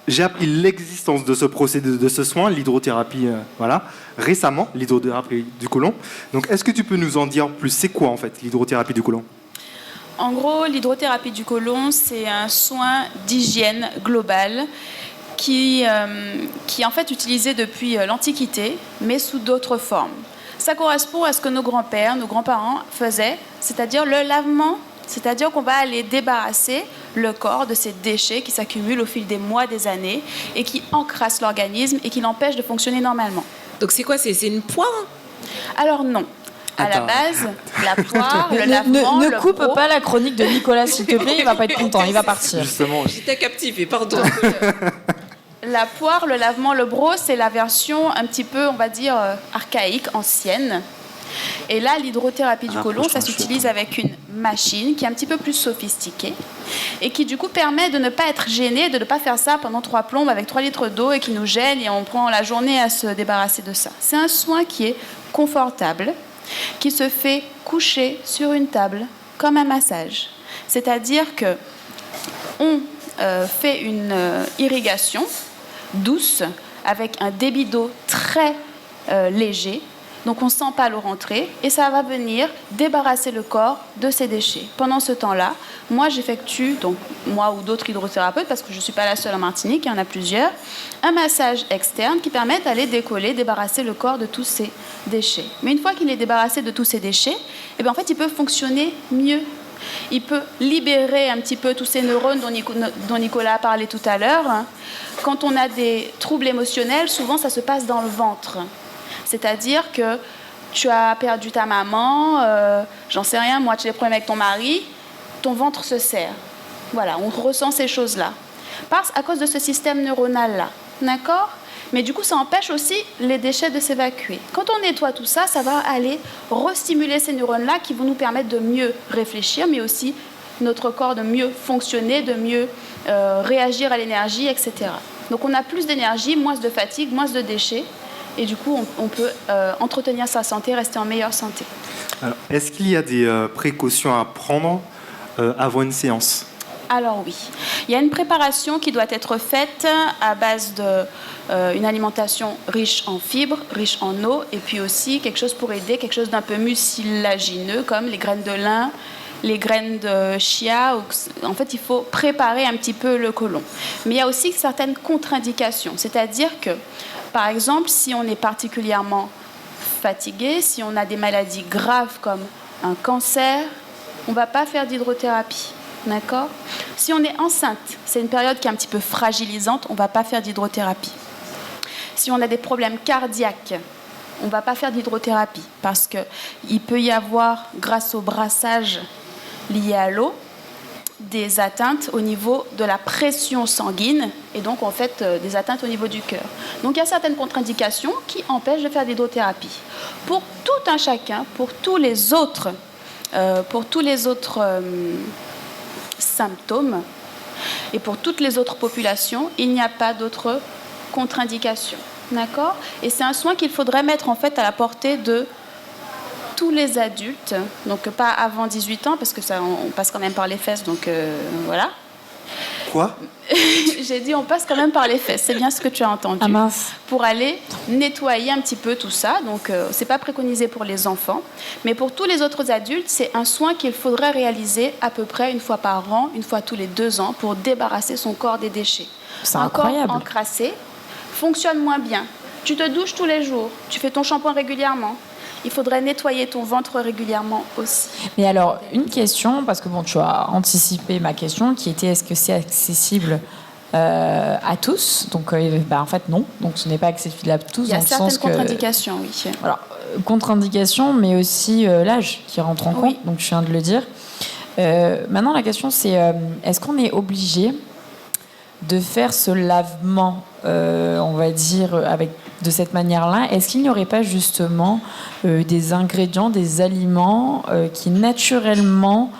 j'ai appris l'existence de ce procédé, de ce soin, l'hydrothérapie, récemment, l'hydrothérapie du côlon. Donc, est-ce que tu peux nous en dire plus? C'est quoi en fait l'hydrothérapie du côlon? En gros, l'hydrothérapie du côlon, c'est un soin d'hygiène globale qui est en fait utilisé depuis l'Antiquité, mais sous d'autres formes. Ça correspond à ce que nos grands-pères, nos grands-parents faisaient, c'est-à-dire le lavement, c'est-à-dire qu'on va aller débarrasser le corps de ces déchets qui s'accumulent au fil des mois, des années, et qui encrassent l'organisme et qui l'empêchent de fonctionner normalement. Donc c'est quoi? C'est une poire? Alors non. À la Attends. base, la poire, le lavement, Ne le coupe broc, pas la chronique de Nicolas, s'il te plaît. Il va pas être content, il va partir. Justement, J'étais captivée, pardon. La poire, le lavement, le broc, c'est la version un petit peu, on va dire, archaïque, ancienne. Et là, l'hydrothérapie du côlon, ça s'utilise avec une machine qui est un petit peu plus sophistiquée et qui, du coup, permet de ne pas être gêné, de ne pas faire ça pendant 3 plombes avec 3 litres d'eau et qui nous gêne et on prend la journée à se débarrasser de ça. C'est un soin qui est confortable, qui se fait coucher sur une table comme un massage. C'est-à-dire que on fait une irrigation douce avec un débit d'eau très léger. Donc on ne sent pas l'eau rentrer et ça va venir débarrasser le corps de ses déchets. Pendant ce temps-là, moi j'effectue, donc moi ou d'autres hydrothérapeutes, parce que je ne suis pas la seule en Martinique, il y en a plusieurs, un massage externe qui permet d'aller décoller, débarrasser le corps de tous ces déchets. Mais une fois qu'il est débarrassé de tous ces déchets, eh bien, en fait il peut fonctionner mieux. Il peut libérer un petit peu tous ces neurones dont Nicolas a parlé tout à l'heure. Quand on a des troubles émotionnels, souvent ça se passe dans le ventre. C'est-à-dire que tu as perdu ta maman, j'en sais rien, moi tu as des problèmes avec ton mari, ton ventre se serre. Voilà, on ressent ces choses-là. À cause de ce système neuronal-là. D'accord ? Mais du coup, ça empêche aussi les déchets de s'évacuer. Quand on nettoie tout ça, ça va aller restimuler ces neurones-là qui vont nous permettre de mieux réfléchir, mais aussi notre corps de mieux fonctionner, de mieux réagir à l'énergie, etc. Donc on a plus d'énergie, moins de fatigue, moins de déchets, et du coup on peut entretenir sa santé, rester en meilleure santé. Alors, est-ce qu'il y a des précautions à prendre avant une séance ? Alors oui, il y a une préparation qui doit être faite à base d'une alimentation riche en fibres, riche en eau, et puis aussi quelque chose pour aider, quelque chose d'un peu mucilagineux comme les graines de lin, les graines de chia. En fait, il faut préparer un petit peu le côlon. Mais il y a aussi certaines contre-indications, c'est-à-dire que, par exemple, si on est particulièrement fatigué, si on a des maladies graves comme un cancer, on ne va pas faire d'hydrothérapie. D'accord ? Si on est enceinte, c'est une période qui est un petit peu fragilisante, on ne va pas faire d'hydrothérapie. Si on a des problèmes cardiaques, on ne va pas faire d'hydrothérapie parce qu'il peut y avoir, grâce au brassage lié à l'eau, des atteintes au niveau de la pression sanguine et donc en fait des atteintes au niveau du cœur. Donc il y a certaines contre-indications qui empêchent de faire d'hydrothérapie. Pour tout un chacun, pour tous les autres symptômes et pour toutes les autres populations, il n'y a pas d'autres contre-indications. D'accord ? Et c'est un soin qu'il faudrait mettre en fait à la portée de tous les adultes, donc pas avant 18 ans, parce que ça, on passe quand même par les fesses, donc voilà. Quoi ? J'ai dit on passe quand même par les fesses, c'est bien ce que tu as entendu. Ah mince. Pour aller nettoyer un petit peu tout ça, donc c'est pas préconisé pour les enfants, mais pour tous les autres adultes, c'est un soin qu'il faudrait réaliser à peu près une fois par an, une fois tous les 2 ans, pour débarrasser son corps des déchets. C'est un incroyable. corps encrassé fonctionne moins bien. Tu te douches tous les jours, tu fais ton shampoing régulièrement. Il faudrait nettoyer ton ventre régulièrement aussi. Mais alors, une question, parce que bon, tu as anticipé ma question, qui était est-ce que c'est accessible à tous ? Donc, en fait, non. Donc, ce n'est pas accessible à tous. Il y a dans le certaines sens contre-indications, oui. Alors, contre-indications, mais aussi l'âge qui rentre en compte. Oui. Donc, je viens de le dire. Maintenant, la question, c'est est-ce qu'on est obligé de faire ce lavement, on va dire, de cette manière-là? Est-ce qu'il n'y aurait pas justement des ingrédients, des aliments qui naturellement,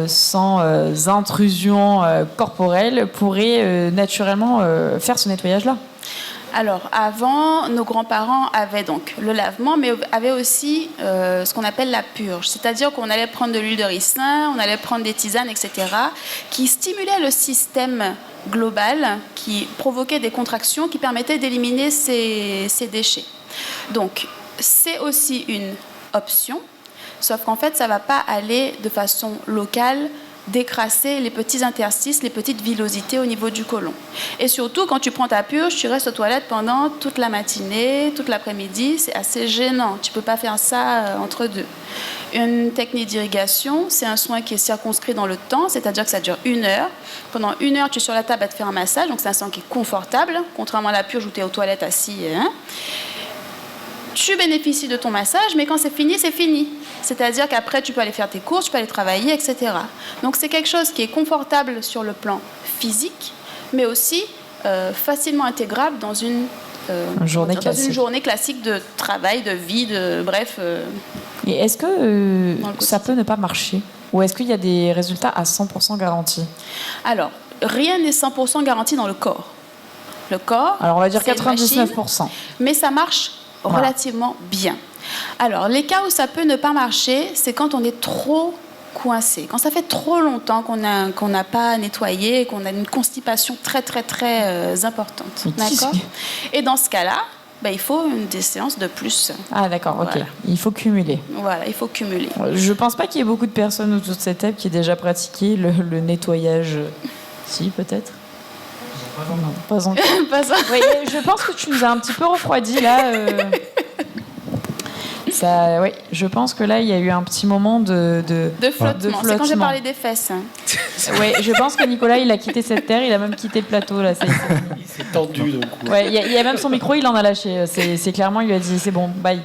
sans intrusion corporelle, pourraient naturellement faire ce nettoyage-là? Alors, avant, nos grands-parents avaient donc le lavement, mais avaient aussi ce qu'on appelle la purge. C'est-à-dire qu'on allait prendre de l'huile de ricin, on allait prendre des tisanes, etc., qui stimulaient le système global, qui provoquaient des contractions, qui permettaient d'éliminer ces déchets. Donc, c'est aussi une option, sauf qu'en fait, ça ne va pas aller de façon locale décrasser les petits interstices, les petites villosités au niveau du côlon. Et surtout, quand tu prends ta purge, tu restes aux toilettes pendant toute la matinée, toute l'après-midi. C'est assez gênant. Tu ne peux pas faire ça entre deux. Une technique d'irrigation, c'est un soin qui est circonscrit dans le temps, c'est-à-dire que ça dure 1 heure. Pendant 1 heure, tu es sur la table à te faire un massage, donc c'est un soin qui est confortable, contrairement à la purge où tu es aux toilettes assis. Tu bénéficies de ton massage, mais quand c'est fini, c'est fini. C'est-à-dire qu'après, tu peux aller faire tes courses, tu peux aller travailler, etc. Donc, c'est quelque chose qui est confortable sur le plan physique, mais aussi facilement intégrable dans une journée classique de travail, de vie, bref. Et est-ce que ça peut ne pas marcher ? Ou est-ce qu'il y a des résultats à 100% garantis ? Alors, rien n'est 100% garanti dans le corps. Le corps, alors on va dire c'est 99%. Machine, mais ça marche relativement bien. Alors, les cas où ça peut ne pas marcher, c'est quand on est trop coincé. Quand ça fait trop longtemps qu'on n'a pas nettoyé, qu'on a une constipation très, très, très importante. D'accord ? Et dans ce cas-là, il faut des séances de plus. Ah d'accord, ok. Voilà. Il faut cumuler. Voilà, il faut cumuler. Je ne pense pas qu'il y ait beaucoup de personnes autour de cette table qui aient déjà pratiqué le nettoyage. Si, peut-être. Non, pas encore. Oui, je pense que tu nous as un petit peu refroidi là. Oui, je pense que là, il y a eu un petit moment de flottement. C'est quand j'ai parlé des fesses. Oui, je pense que Nicolas, il a quitté cette terre, il a même quitté le plateau. Là, il s'est tendu. Donc. Ouais, il y a même son micro, il en a lâché. C'est clairement, il lui a dit, c'est bon, bye.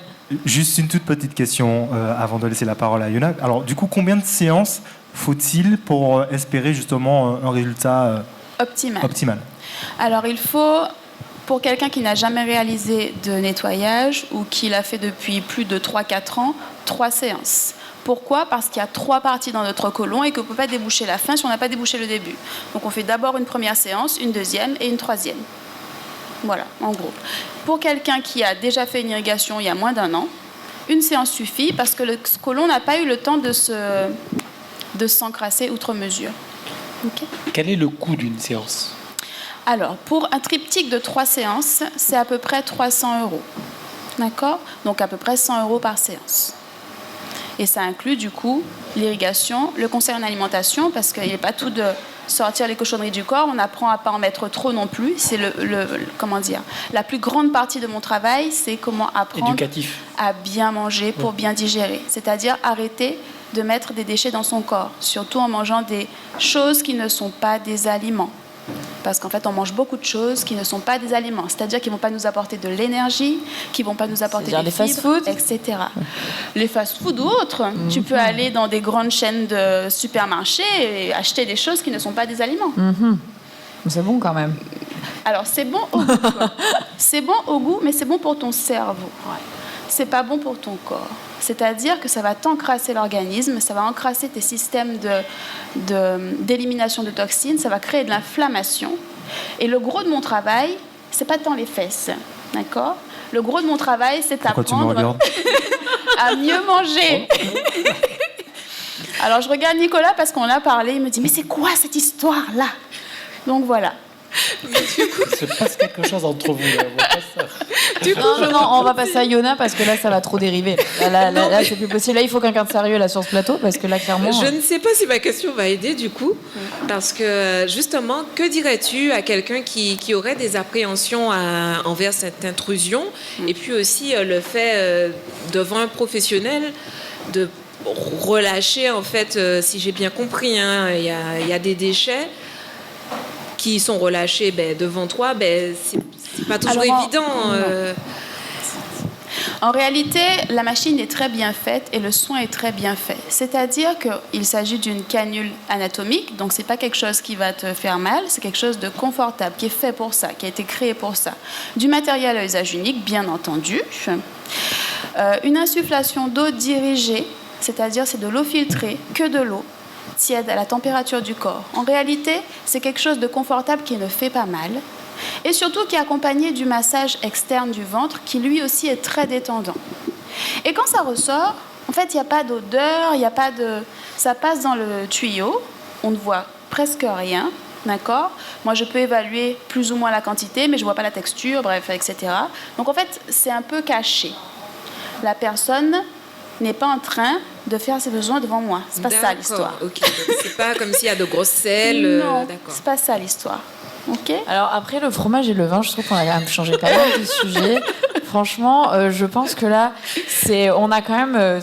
Juste une toute petite question avant de laisser la parole à Yona. Alors, du coup, combien de séances faut-il pour espérer justement un résultat optimal ? Alors, il faut pour quelqu'un qui n'a jamais réalisé de nettoyage ou qui l'a fait depuis plus de 3-4 ans, 3 séances. Pourquoi ? Parce qu'il y a 3 parties dans notre côlon et qu'on ne peut pas déboucher la fin si on n'a pas débouché le début. Donc on fait d'abord une première séance, une deuxième et une troisième. Voilà, en gros. Pour quelqu'un qui a déjà fait une irrigation il y a moins d'1 an, une séance suffit parce que le côlon n'a pas eu le temps de s'encrasser outre mesure. Okay. Quel est le coût d'une séance ? Alors, pour un triptyque de 3 séances, c'est à peu près 300 €. D'accord ? Donc à peu près 100 € par séance. Et ça inclut du coup l'irrigation, le conseil en alimentation, parce qu'il n'est pas tout de sortir les cochonneries du corps, on apprend à ne pas en mettre trop non plus. C'est comment dire, la plus grande partie de mon travail, c'est comment apprendre à bien manger pour bien digérer. C'est-à-dire arrêter de mettre des déchets dans son corps, surtout en mangeant des choses qui ne sont pas des aliments. Parce qu'en fait, on mange beaucoup de choses qui ne sont pas des aliments. C'est-à-dire qu'ils ne vont pas nous apporter de l'énergie, qui ne vont pas nous apporter des fibres, etc. Les fast-food ou autres, tu peux aller dans des grandes chaînes de supermarchés et acheter des choses qui ne sont pas des aliments. C'est bon quand même. Alors, c'est bon au goût. C'est bon au goût, mais c'est bon pour ton cerveau. C'est pas bon pour ton corps. C'est-à-dire que ça va t'encrasser l'organisme, ça va encrasser tes systèmes d'élimination de toxines, ça va créer de l'inflammation. Et le gros de mon travail, c'est pas tant les fesses, d'accord ? Le gros de mon travail, c'est apprendre à mieux manger. Alors je regarde Nicolas parce qu'on a parlé, il me dit « Mais c'est quoi cette histoire-là » Donc voilà. Il se passe quelque chose entre vous là. Non, on va passer à Yona parce que là ça va trop dériver. Là c'est plus possible. Là il faut quelqu'un de sérieux là sur ce plateau parce que là clairement. Je ne sais pas si ma question va aider du coup, parce que justement, que dirais-tu à quelqu'un qui aurait des appréhensions envers cette intrusion et puis aussi le fait devant un professionnel de relâcher en fait, si j'ai bien compris, hein, il y a des déchets qui sont relâchés devant toi, c'est pas toujours évident. En réalité, la machine est très bien faite et le soin est très bien fait. C'est-à-dire qu'il s'agit d'une canule anatomique, donc c'est pas quelque chose qui va te faire mal, c'est quelque chose de confortable, qui est fait pour ça, qui a été créé pour ça. Du matériel à usage unique, bien entendu. Une insufflation d'eau dirigée, c'est-à-dire c'est de l'eau filtrée, que de l'eau, tiède à la température du corps. En réalité, c'est quelque chose de confortable qui ne fait pas mal et surtout qui est accompagné du massage externe du ventre qui lui aussi est très détendant. Et quand ça ressort, en fait, il n'y a pas d'odeur, ça passe dans le tuyau, on ne voit presque rien, d'accord ? Moi, je peux évaluer plus ou moins la quantité, mais je ne vois pas la texture, bref, etc. Donc, en fait, c'est un peu caché. La personne n'est pas en train de faire ses besoins devant moi. C'est pas ça l'histoire. Okay. Donc, c'est pas comme s'il y a de grosses selles. Non, d'accord. C'est pas ça l'histoire. Ok. Alors après le fromage et le vin, je trouve qu'on a quand même changé pas mal de sujet. Franchement, je pense que là, on a quand même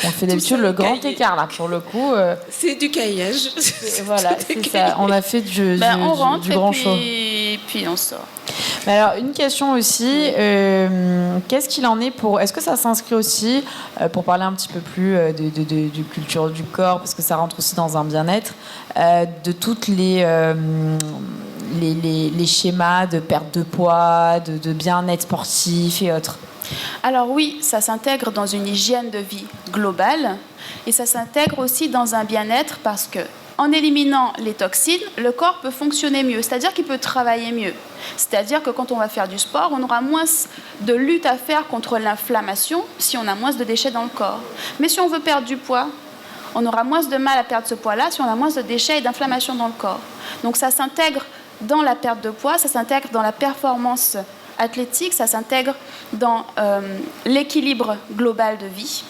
on fait d'habitude le grand écart là pour le coup. C'est du caillage. Voilà, c'est ça. On a fait du grand show. Et puis on sort. Mais alors une question aussi, qu'est-ce qu'il en est est-ce que ça s'inscrit aussi pour parler un petit peu plus de culture du corps parce que ça rentre aussi dans un bien-être de toutes les schémas de perte de poids, de bien-être sportif et autres. Alors oui, ça s'intègre dans une hygiène de vie globale et ça s'intègre aussi dans un bien-être parce que en éliminant les toxines, le corps peut fonctionner mieux, c'est-à-dire qu'il peut travailler mieux. C'est-à-dire que quand on va faire du sport, on aura moins de lutte à faire contre l'inflammation si on a moins de déchets dans le corps. Mais si on veut perdre du poids, on aura moins de mal à perdre ce poids-là si on a moins de déchets et d'inflammation dans le corps. Donc ça s'intègre dans la perte de poids, ça s'intègre dans la performance athlétique, ça s'intègre dans l'équilibre global de vie.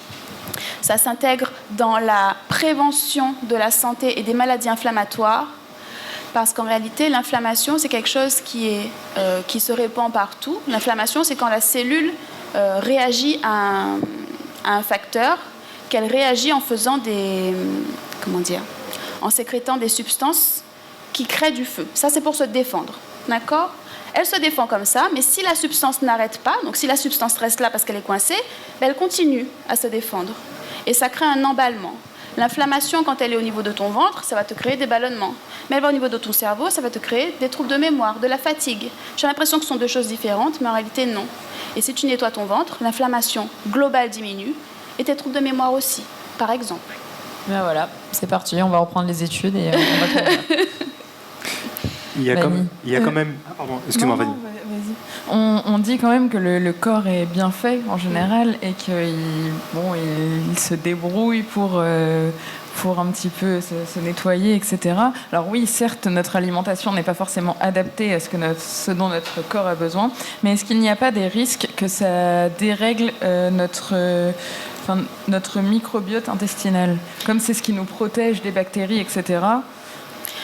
Ça s'intègre dans la prévention de la santé et des maladies inflammatoires, parce qu'en réalité, l'inflammation, c'est quelque chose qui se répand partout. L'inflammation, c'est quand la cellule réagit à un facteur, qu'elle réagit en faisant en sécrétant des substances qui créent du feu. Ça, c'est pour se défendre, d'accord ? Elle se défend comme ça, mais si la substance n'arrête pas, donc si la substance reste là parce qu'elle est coincée, elle continue à se défendre. Et ça crée un emballement. L'inflammation, quand elle est au niveau de ton ventre, ça va te créer des ballonnements. Mais elle va au niveau de ton cerveau, ça va te créer des troubles de mémoire, de la fatigue. J'ai l'impression que ce sont deux choses différentes, mais en réalité, non. Et si tu nettoies ton ventre, l'inflammation globale diminue et tes troubles de mémoire aussi, par exemple. Ben voilà, c'est parti, on va reprendre les études et on va trouver. Il y a quand même... Ah, pardon, excuse-moi, vas-y. Vas-y. On dit quand même que le corps est bien fait en général et qu'il se débrouille pour un petit peu se nettoyer, etc. Alors oui, certes, notre alimentation n'est pas forcément adaptée à ce dont notre corps a besoin, mais est-ce qu'il n'y a pas des risques que ça dérègle notre microbiote intestinal, comme c'est ce qui nous protège des bactéries, etc.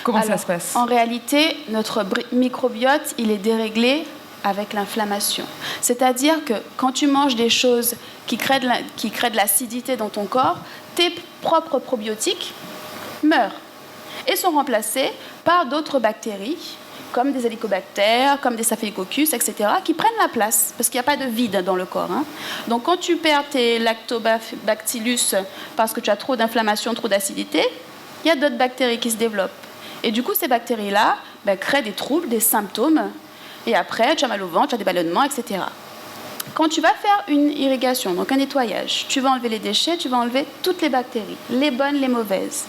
Comment ça se passe ? En réalité, notre microbiote, il est déréglé avec l'inflammation. C'est-à-dire que quand tu manges des choses qui créent de l'acidité dans ton corps, tes propres probiotiques meurent et sont remplacés par d'autres bactéries, comme des hélicobactères, comme des staphylococcus, etc., qui prennent la place, parce qu'il n'y a pas de vide dans le corps. Donc quand tu perds tes lactobacillus parce que tu as trop d'inflammation, trop d'acidité, il y a d'autres bactéries qui se développent. Et du coup, ces bactéries-là créent des troubles, des symptômes, et après, tu as mal au ventre, tu as des ballonnements, etc. Quand tu vas faire une irrigation, donc un nettoyage, tu vas enlever les déchets, tu vas enlever toutes les bactéries, les bonnes, les mauvaises.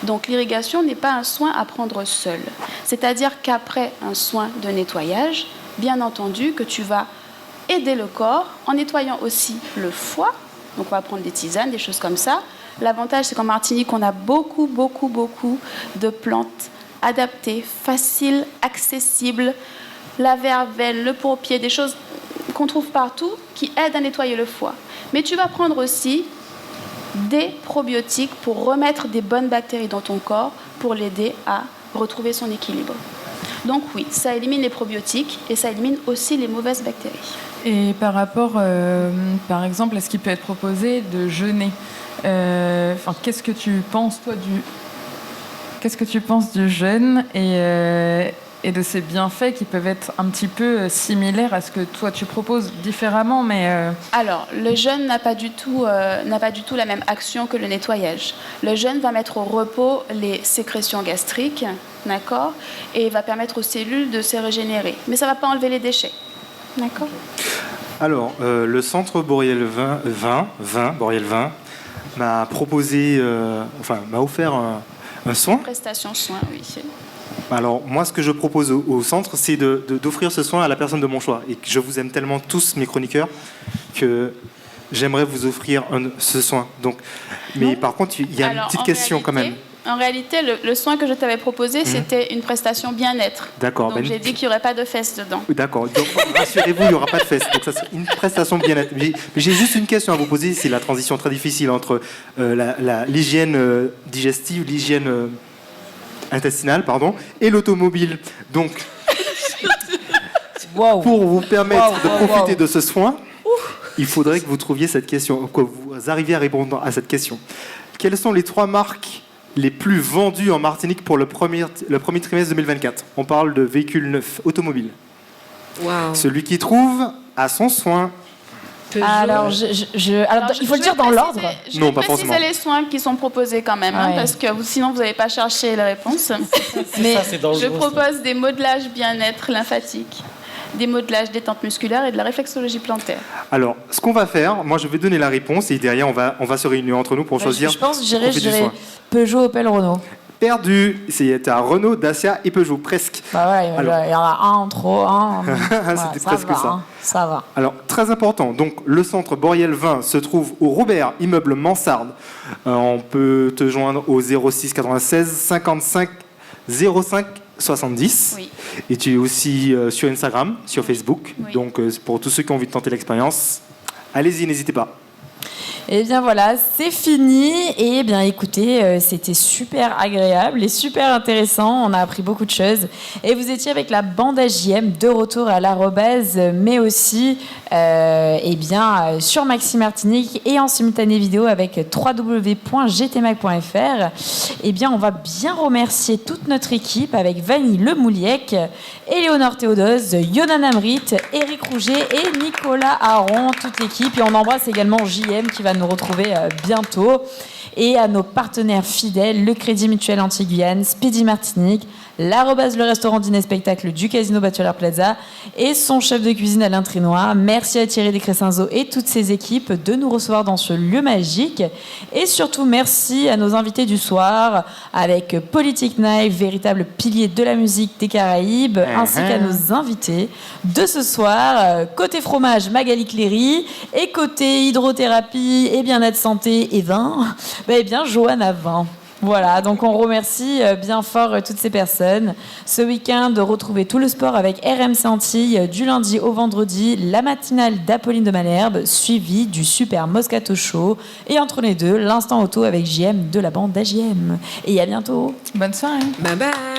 Donc l'irrigation n'est pas un soin à prendre seul. C'est-à-dire qu'après un soin de nettoyage, bien entendu que tu vas aider le corps en nettoyant aussi le foie. Donc on va prendre des tisanes, des choses comme ça. L'avantage, c'est qu'en Martinique, on a beaucoup de plantes adaptées, faciles, accessibles. La verveine, le pourpier, des choses qu'on trouve partout qui aident à nettoyer le foie. Mais tu vas prendre aussi des probiotiques pour remettre des bonnes bactéries dans ton corps pour l'aider à retrouver son équilibre. Donc oui, ça élimine les probiotiques et ça élimine aussi les mauvaises bactéries. Et par rapport, par exemple, est-ce qu'il peut être proposé de jeûner ? Qu'est-ce que tu penses, toi, du jeûne et de ces bienfaits qui peuvent être un petit peu similaires à ce que toi tu proposes différemment, mais... Alors, le jeûne n'a pas du tout la même action que le nettoyage. Le jeûne va mettre au repos les sécrétions gastriques, d'accord, et va permettre aux cellules de se régénérer. Mais ça ne va pas enlever les déchets, d'accord. Alors, le centre Boréal 20 m'a proposé, m'a offert un soin. Prestation soin, oui. Alors, moi, ce que je propose au centre, c'est d'offrir ce soin à la personne de mon choix. Et que je vous aime tellement tous, mes chroniqueurs, que j'aimerais vous offrir ce soin. Donc, mais par contre, il y a une petite question quand même. En réalité, le soin que je t'avais proposé, c'était une prestation bien-être. D'accord. Donc, j'ai dit qu'il n'y aurait pas de fesses dedans. D'accord. Donc, rassurez-vous, il n'y aura pas de fesses. Donc, ça, c'est une prestation bien-être. Mais j'ai juste une question à vous poser. C'est la transition très difficile entre l'hygiène digestive, l'hygiène intestinale, et l'automobile. Donc, pour vous permettre de profiter de ce soin, il faudrait que vous trouviez cette question, que vous arriviez à répondre à cette question. Quelles sont les 3 marques les plus vendues en Martinique pour le premier trimestre 2024 ? On parle de véhicules neufs, automobiles. Wow. Celui qui trouve a son soin. Alors, il faut le dire dans l'ordre. Non, pas forcément. Je vais préciser les soins qui sont proposés quand même, parce que sinon vous n'allez pas chercher les réponses. Mais je propose des modelages bien-être lymphatique, des modelages détente musculaire et de la réflexologie plantaire. Alors, ce qu'on va faire, moi je vais donner la réponse et derrière on va se réunir entre nous pour choisir. Je pense que je dirais Peugeot, Opel, Renault. Perdu, c'est à Renault, Dacia et Peugeot, presque. Bah ouais, il y en a un en trop, C'était presque ça. Ça va. Alors, très important, donc le centre Boréal 20 se trouve au Robert, immeuble Mansarde. On peut te joindre au 06 96 55 05 70. Oui. Et tu es aussi sur Instagram, sur Facebook. Oui. Donc, pour tous ceux qui ont envie de tenter l'expérience, allez-y, n'hésitez pas. Et bien voilà, c'est fini. Et bien écoutez, c'était super agréable et super intéressant. On a appris beaucoup de choses. Et vous étiez avec la bande AJM de retour à l'arrobase, mais aussi sur Maxi Martinique et en simultané vidéo avec www.gtmac.fr. Et bien on va bien remercier toute notre équipe avec Vanille Lemouliec, Éléonore Théodose, Yonan Amrit, Éric Rouget et Nicolas Aron, toute l'équipe. Et on embrasse également JM qui va nous retrouver bientôt. et à nos partenaires fidèles, le Crédit Mutuel Antilles-Guyane, Speedy Martinique, l'arrobase le restaurant dîner spectacle du Casino Bachelor Plaza et son chef de cuisine Alain Trinois. Merci à Thierry Descrescenzo et toutes ses équipes de nous recevoir dans ce lieu magique. Et surtout, merci à nos invités du soir avec Politic Night, véritable pilier de la musique des Caraïbes, ainsi qu'à nos invités de ce soir. Côté fromage, Magali Cléry, et côté hydrothérapie et bien-être santé et vin, eh bien, Johanna Vin. Voilà, donc on remercie bien fort toutes ces personnes. Ce week-end, retrouvez tout le sport avec RMC Antilles du lundi au vendredi, la matinale d'Apolline de Malherbe, suivie du super Moscato Show. Et entre les deux, l'instant auto avec JM de la bande d'AJM. Et à bientôt. Bonne soirée. Bye bye.